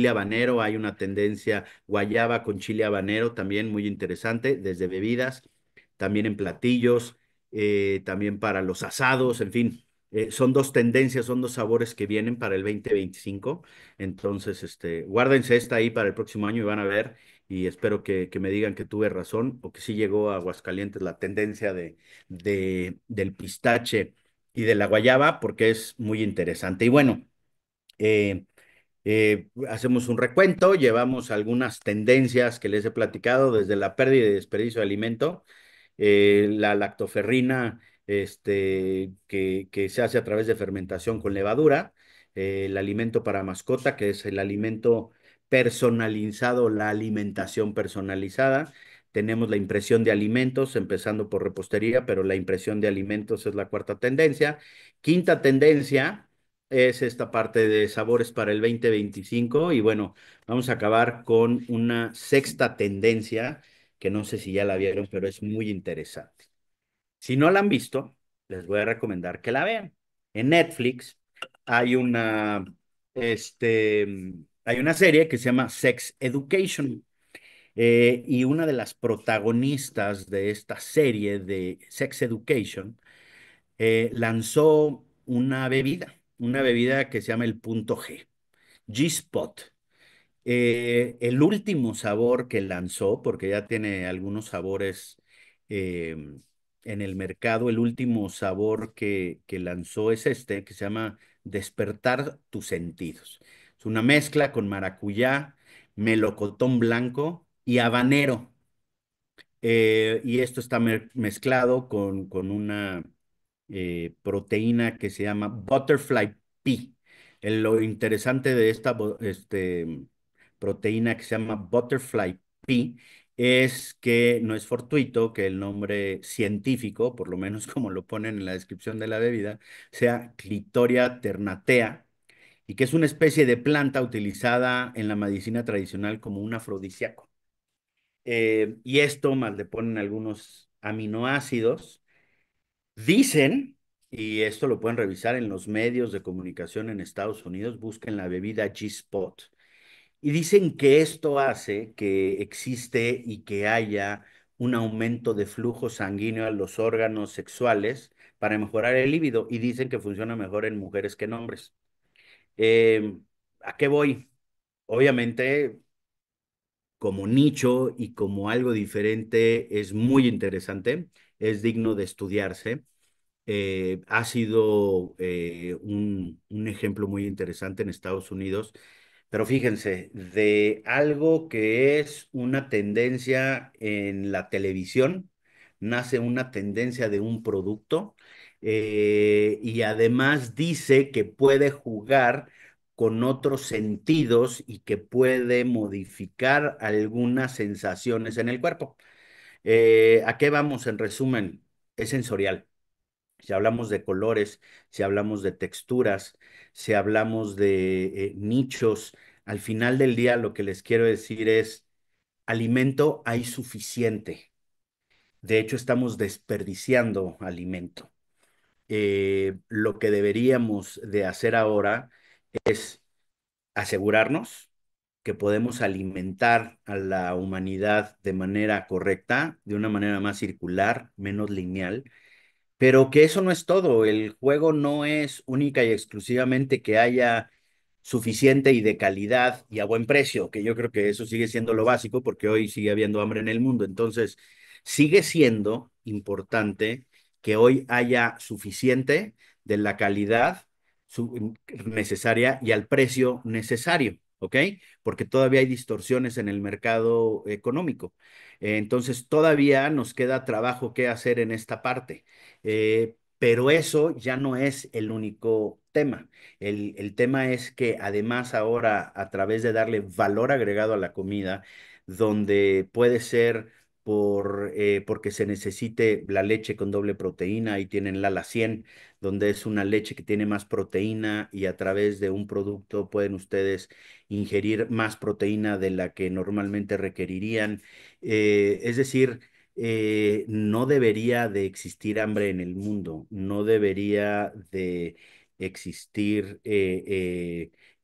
habanero. Hay una tendencia guayaba con chile habanero también muy interesante, desde bebidas, también en platillos, también para los asados, en fin, son dos tendencias, son dos sabores que vienen para el 2025. Entonces, guárdense esta ahí para el próximo año y van a ver, y espero que me digan que tuve razón o que sí llegó a Aguascalientes la tendencia del pistache y de la guayaba, porque es muy interesante. Y bueno, eh, hacemos un recuento, llevamos algunas tendencias que les he platicado, desde la pérdida y desperdicio de alimento, la lactoferrina, que se hace a través de fermentación con levadura, el alimento para mascota, que es el alimento personalizado, la alimentación personalizada. Tenemos la impresión de alimentos, empezando por repostería, pero la impresión de alimentos es la cuarta tendencia. Quinta tendencia es esta parte de sabores para el 2025. Y bueno, vamos a acabar con una sexta tendencia que no sé si ya la vieron, pero es muy interesante. Si no la han visto, les voy a recomendar que la vean. En Netflix hay hay una serie que se llama Sex Education. Y una de las protagonistas de esta serie de Sex Education lanzó una bebida que se llama el punto G, G-Spot. El último sabor que lanzó, porque ya tiene algunos sabores eh, en el mercado, el último sabor que lanzó es este, que se llama Despertar tus sentidos. Es una mezcla con maracuyá, melocotón blanco y habanero. Y esto está mezclado con una proteína que se llama Butterfly Pea. Lo interesante de esta proteína que se llama Butterfly Pea es que no es fortuito que el nombre científico, por lo menos como lo ponen en la descripción de la bebida, sea Clitoria ternatea, y que es una especie de planta utilizada en la medicina tradicional como un afrodisíaco. Y esto más le ponen algunos aminoácidos. Dicen, y esto lo pueden revisar en los medios de comunicación en Estados Unidos, busquen la bebida G-Spot. Y dicen que esto hace que existe y que haya un aumento de flujo sanguíneo a los órganos sexuales para mejorar el líbido. Y dicen que funciona mejor en mujeres que en hombres. Eh, ¿A qué voy? Obviamente, como nicho y como algo diferente, es muy interesante, es digno de estudiarse. Ha sido un ejemplo muy interesante en Estados Unidos, pero fíjense, de algo que es una tendencia en la televisión, nace una tendencia de un producto, y además dice que puede jugar con otros sentidos y que puede modificar algunas sensaciones en el cuerpo. ¿A qué vamos en resumen? Es sensorial. Si hablamos de colores, si hablamos de texturas, si hablamos de nichos, al final del día lo que les quiero decir es, alimento hay suficiente. De hecho, estamos desperdiciando alimento. Lo que deberíamos de hacer ahora es asegurarnos que podemos alimentar a la humanidad de manera correcta, de una manera más circular, menos lineal, pero que eso no es todo. El juego no es única y exclusivamente que haya suficiente y de calidad y a buen precio, que yo creo que eso sigue siendo lo básico porque hoy sigue habiendo hambre en el mundo. Entonces, sigue siendo importante que hoy haya suficiente de la calidad necesaria y al precio necesario. ¿ok? Porque todavía hay distorsiones en el mercado económico. Entonces, todavía nos queda trabajo que hacer en esta parte. Pero eso ya no es el único tema. El tema es que además ahora, a través de darle valor agregado a la comida, donde puede ser porque se necesite la leche con doble proteína, y tienen Lala 100, donde es una leche que tiene más proteína y a través de un producto pueden ustedes ingerir más proteína de la que normalmente requerirían. Es decir, no debería de existir hambre en el mundo, no debería de existir,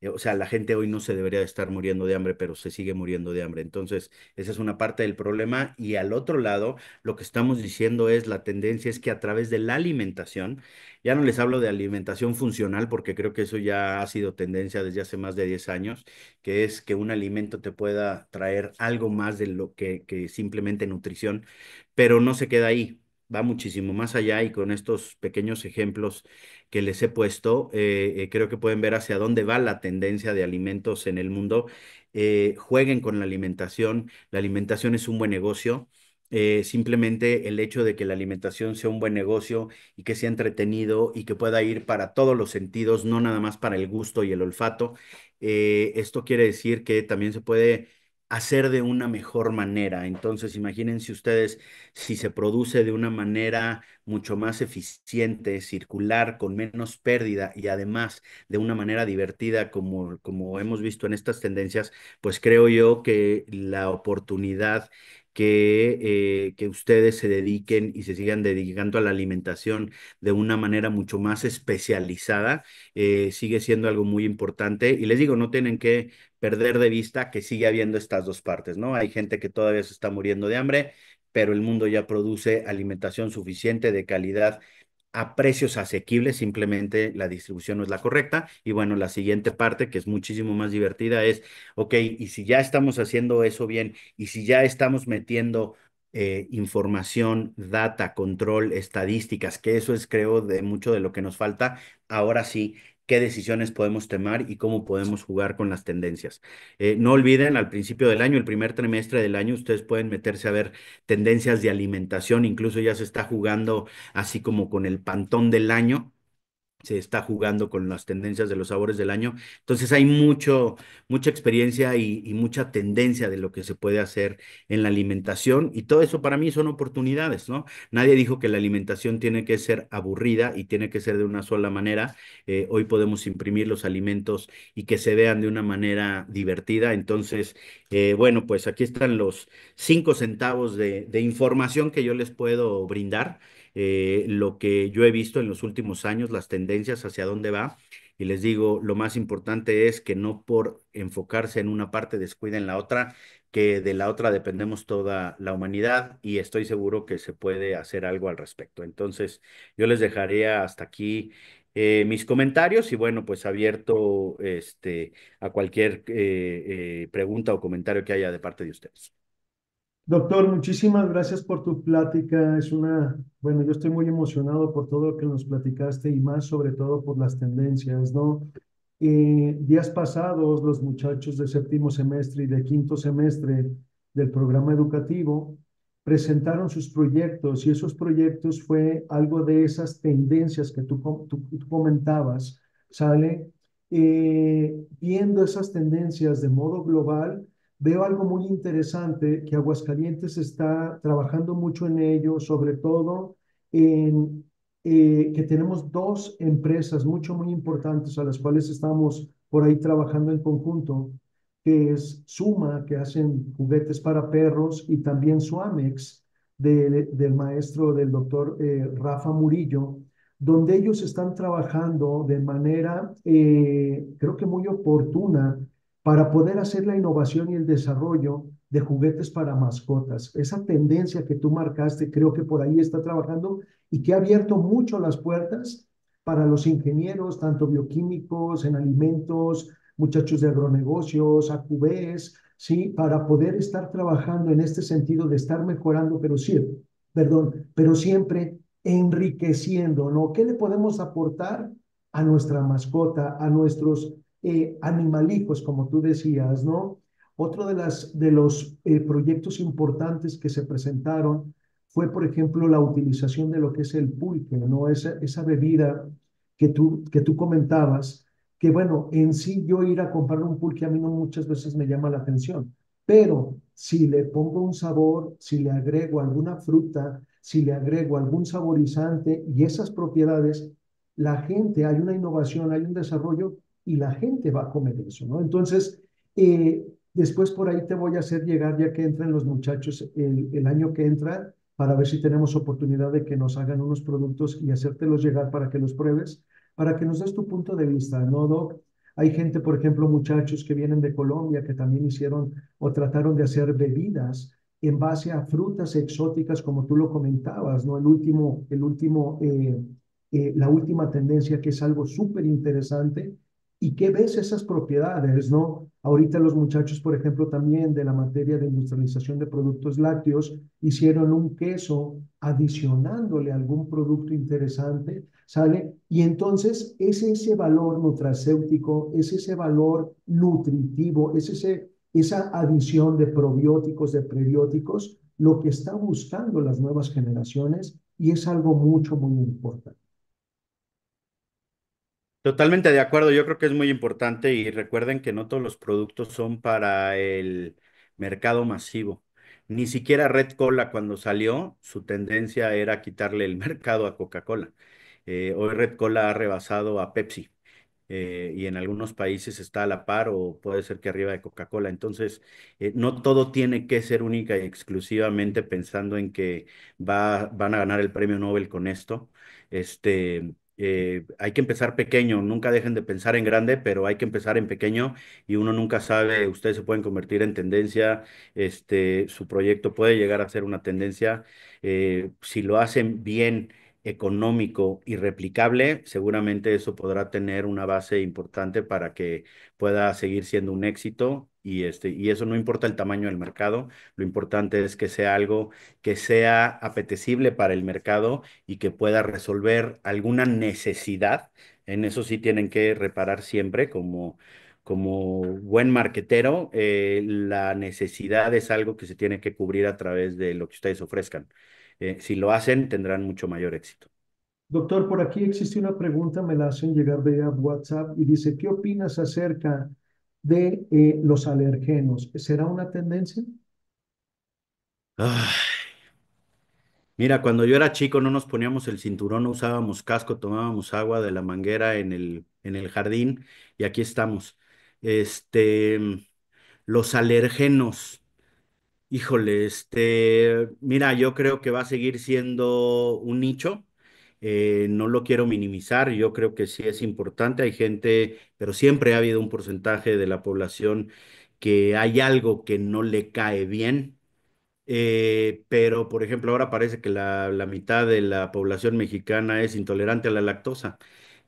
o sea, la gente hoy no se debería de estar muriendo de hambre, pero se sigue muriendo de hambre. Entonces, esa es una parte del problema. Y al otro lado, lo que estamos diciendo es, la tendencia es que a través de la alimentación, ya no les hablo de alimentación funcional, porque creo que eso ya ha sido tendencia desde hace más de 10 años, que es que un alimento te pueda traer algo más de lo que simplemente nutrición, pero no se queda ahí, va muchísimo más allá, y con estos pequeños ejemplos que les he puesto, creo que pueden ver hacia dónde va la tendencia de alimentos en el mundo. Jueguen con la alimentación es un buen negocio. Simplemente el hecho de que la alimentación sea un buen negocio y que sea entretenido y que pueda ir para todos los sentidos, no nada más para el gusto y el olfato. Esto quiere decir que también se puede hacer de una mejor manera. Entonces, imagínense ustedes si se produce de una manera mucho más eficiente, circular, con menos pérdida y además de una manera divertida, como hemos visto en estas tendencias, pues creo yo que la oportunidad que ustedes se dediquen y se sigan dedicando a la alimentación de una manera mucho más especializada, sigue siendo algo muy importante. Y les digo, no tienen que perder de vista que sigue habiendo estas dos partes, ¿no? Hay gente que todavía se está muriendo de hambre, pero el mundo ya produce alimentación suficiente, de calidad, a precios asequibles, simplemente la distribución no es la correcta. Y bueno, la siguiente parte, que es muchísimo más divertida, es, ok, y si ya estamos haciendo eso bien, y si ya estamos metiendo información, data, control, estadísticas, que eso es, creo, de mucho de lo que nos falta, ahora sí, qué decisiones podemos tomar y cómo podemos jugar con las tendencias. No olviden, al principio del año, el primer trimestre del año, ustedes pueden meterse a ver tendencias de alimentación, incluso ya se está jugando así como con el pantón del año, se está jugando con las tendencias de los sabores del año. Entonces hay mucha experiencia y mucha tendencia de lo que se puede hacer en la alimentación, y todo eso para mí son oportunidades, ¿no? Nadie dijo que la alimentación tiene que ser aburrida y tiene que ser de una sola manera. Hoy podemos imprimir los alimentos y que se vean de una manera divertida. Entonces, bueno, pues aquí están los 5 centavos de información que yo les puedo brindar, lo que yo he visto en los últimos años, las tendencias hacia dónde va. Y les digo, lo más importante es que no por enfocarse en una parte descuiden la otra, que de la otra dependemos toda la humanidad, y estoy seguro que se puede hacer algo al respecto. Entonces, yo les dejaría hasta aquí mis comentarios, y bueno, pues abierto a cualquier pregunta o comentario que haya de parte de ustedes. Doctor, muchísimas gracias por tu plática. Bueno, yo estoy muy emocionado por todo lo que nos platicaste y más sobre todo por las tendencias, ¿no? Días pasados, los muchachos de séptimo semestre y de quinto semestre del programa educativo presentaron sus proyectos, y esos proyectos fue algo de esas tendencias que tú comentabas, ¿sale? Viendo esas tendencias de modo global, veo algo muy interesante, que Aguascalientes está trabajando mucho en ello, sobre todo en que tenemos dos empresas muy importantes a las cuales estamos por ahí trabajando en conjunto, que es Suma, que hacen juguetes para perros, y también Suamex, del maestro del doctor Rafa Murillo, donde ellos están trabajando de manera, creo que muy oportuna, para poder hacer la innovación y el desarrollo de juguetes para mascotas. Esa tendencia que tú marcaste, creo que por ahí está trabajando, y que ha abierto mucho las puertas para los ingenieros, tanto bioquímicos, en alimentos, muchachos de agronegocios, AQBs, ¿sí? Para poder estar trabajando en este sentido de estar mejorando, pero sí, perdón, pero siempre enriqueciendo, ¿no? ¿Qué le podemos aportar a nuestra mascota, a nuestros animalijos, como tú decías, ¿no? Otro de los proyectos importantes que se presentaron fue, por ejemplo, la utilización de lo que es el pulque, ¿no? Esa bebida que tú comentabas, que bueno, en sí yo ir a comprar un pulque a mí no muchas veces me llama la atención, pero si le pongo un sabor, si le agrego alguna fruta, si le agrego algún saborizante y esas propiedades, la gente, hay una innovación, hay un desarrollo y la gente va a comer eso, ¿no? Entonces, después por ahí te voy a hacer llegar ya que entren los muchachos el año que entra para ver si tenemos oportunidad de que nos hagan unos productos y hacértelos llegar para que los pruebes, para que nos des tu punto de vista, ¿no, Doc? Hay gente, por ejemplo, muchachos que vienen de Colombia que también hicieron o trataron de hacer bebidas en base a frutas exóticas, como tú lo comentabas, ¿no? La última tendencia que es algo súper interesante y que ves esas propiedades, ¿no? Ahorita los muchachos, por ejemplo, también de la materia de industrialización de productos lácteos, hicieron un queso adicionándole algún producto interesante, ¿sale? Y entonces es ese valor nutracéutico, es ese valor nutritivo, esa adición de probióticos, de prebióticos, lo que está buscando las nuevas generaciones y es algo mucho, muy importante. Totalmente de acuerdo, yo creo que es muy importante y recuerden que no todos los productos son para el mercado masivo. Ni siquiera Red Cola cuando salió, su tendencia era quitarle el mercado a Coca-Cola. Hoy Red Cola ha rebasado a Pepsi y en algunos países está a la par o puede ser que arriba de Coca-Cola. Entonces, no todo tiene que ser única y exclusivamente pensando en que van a ganar el premio Nobel con esto. Hay que empezar pequeño, nunca dejen de pensar en grande, pero hay que empezar en pequeño y uno nunca sabe, ustedes se pueden convertir en tendencia, su proyecto puede llegar a ser una tendencia, si lo hacen bien económico y replicable, seguramente eso podrá tener una base importante para que pueda seguir siendo un éxito y eso no importa el tamaño del mercado, lo importante es que sea algo que sea apetecible para el mercado y que pueda resolver alguna necesidad. En eso sí tienen que reparar siempre como buen marquetero, la necesidad es algo que se tiene que cubrir a través de lo que ustedes ofrezcan. Si lo hacen, tendrán mucho mayor éxito. Doctor, por aquí existe una pregunta, me la hacen llegar vía WhatsApp y dice, ¿qué opinas acerca de los alergenos? ¿Será una tendencia? Ah, mira, cuando yo era chico no nos poníamos el cinturón, no usábamos casco, tomábamos agua de la manguera en el jardín y aquí estamos. Este, los alergenos. Híjole, mira, yo creo que va a seguir siendo un nicho. No lo quiero minimizar, yo creo que sí es importante. Hay gente, pero siempre ha habido un porcentaje de la población que hay algo que no le cae bien. Pero, por ejemplo, ahora parece que la mitad de la población mexicana es intolerante a la lactosa.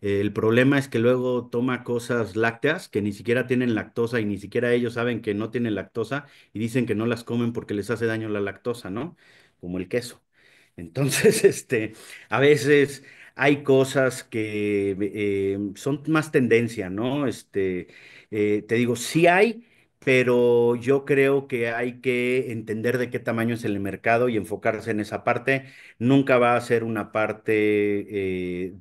El problema es que luego toma cosas lácteas que ni siquiera tienen lactosa y ni siquiera ellos saben que no tienen lactosa y dicen que no las comen porque les hace daño la lactosa, ¿no? Como el queso. Entonces, a veces hay cosas que son más tendencia, ¿no? Te digo, sí hay, pero yo creo que hay que entender de qué tamaño es el mercado y enfocarse en esa parte. Nunca va a ser una parte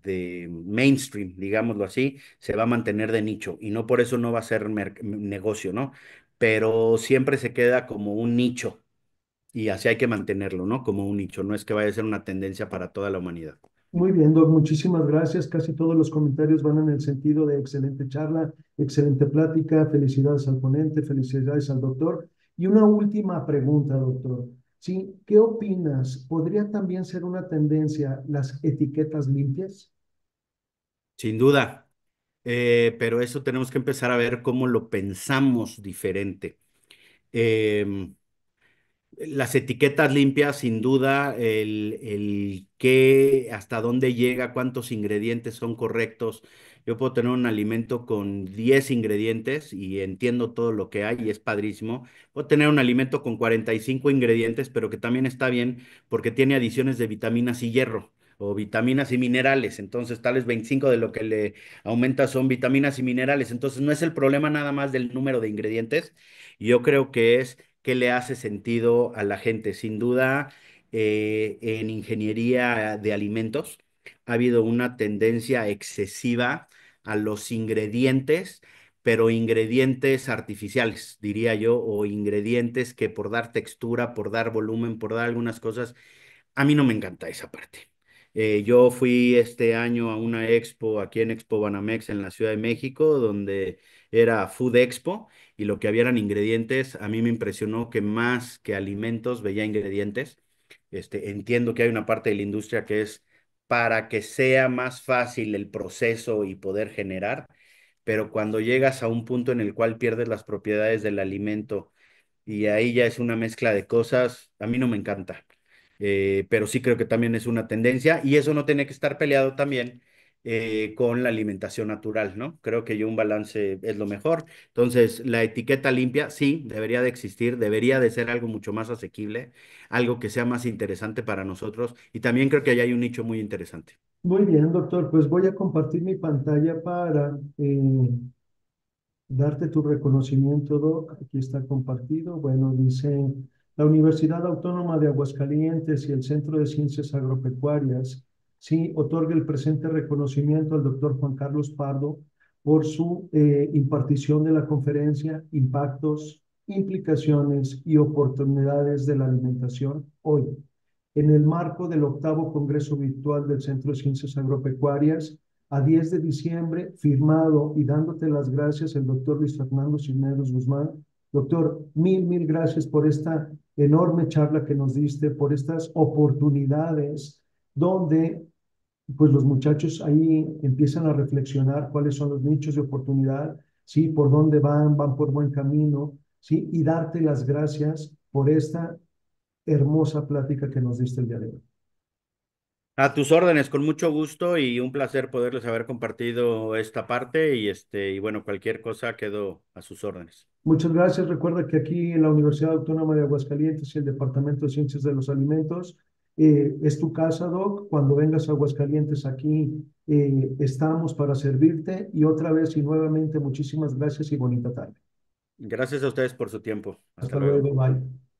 de mainstream, digámoslo así, se va a mantener de nicho y no por eso no va a ser negocio, ¿no? Pero siempre se queda como un nicho y así hay que mantenerlo, ¿no? Como un nicho, no es que vaya a ser una tendencia para toda la humanidad. Muy bien, Doc, muchísimas gracias. Casi todos los comentarios van en el sentido de excelente charla, excelente plática. Felicidades al ponente, felicidades al doctor. Y una última pregunta, doctor. ¿Sí? ¿Qué opinas? ¿Podría también ser una tendencia las etiquetas limpias? Sin duda, pero eso tenemos que empezar a ver cómo lo pensamos diferente. Em, Las etiquetas limpias, sin duda, el qué, hasta dónde llega, cuántos ingredientes son correctos. Yo puedo tener un alimento con 10 ingredientes y entiendo todo lo que hay y es padrísimo. Puedo tener un alimento con 45 ingredientes, pero que también está bien porque tiene adiciones de vitaminas y hierro. o vitaminas y minerales. Entonces, tal vez 25 de lo que le aumenta son vitaminas y minerales. Entonces, no es el problema nada más del número de ingredientes. Yo creo que es qué le hace sentido a la gente. Sin duda, en ingeniería de alimentos ha habido una tendencia excesiva a los ingredientes, pero ingredientes artificiales, diría yo, o ingredientes que por dar textura, por dar volumen, por dar algunas cosas, a mí no me encanta esa parte. Yo fui este año a una expo aquí en Expo Banamex en la Ciudad de México, donde era Food Expo, y lo que había eran ingredientes. A mí me impresionó que más que alimentos veía ingredientes. Entiendo que hay una parte de la industria que es para que sea más fácil el proceso y poder generar, pero cuando llegas a un punto en el cual pierdes las propiedades del alimento y ahí ya es una mezcla de cosas, a mí no me encanta. Pero sí creo que también es una tendencia y eso no tiene que estar peleado también con la alimentación natural, ¿no? Creo que yo un balance es lo mejor. Entonces, la etiqueta limpia, sí, debería de existir, debería de ser algo mucho más asequible, algo que sea más interesante para nosotros y también creo que ahí hay un nicho muy interesante. Muy bien, doctor. Pues voy a compartir mi pantalla para darte tu reconocimiento, Doc. Aquí está compartido. Bueno, dice la Universidad Autónoma de Aguascalientes y el Centro de Ciencias Agropecuarias, sí, otorga el presente reconocimiento al doctor Juan Carlos Pardo por su impartición de la conferencia Impactos, Implicaciones y Oportunidades de la Alimentación hoy, en el marco del octavo Congreso Virtual del Centro de Ciencias Agropecuarias, a 10 de diciembre, firmado y dándote las gracias el doctor Luis Fernando Cisneros Guzmán. Doctor, mil gracias por esta enorme charla que nos diste, por estas oportunidades donde pues los muchachos ahí empiezan a reflexionar cuáles son los nichos de oportunidad, sí, por dónde van por buen camino, sí, y darte las gracias por esta hermosa plática que nos diste el día de hoy. A tus órdenes, con mucho gusto y un placer poderles haber compartido esta parte y bueno, cualquier cosa quedo a sus órdenes. Muchas gracias. Recuerda que aquí en la Universidad Autónoma de Aguascalientes y el Departamento de Ciencias de los Alimentos es tu casa, Doc. Cuando vengas a Aguascalientes aquí estamos para servirte y otra vez y nuevamente muchísimas gracias y bonita tarde. Gracias a ustedes por su tiempo. Hasta Hasta luego. luego, bye.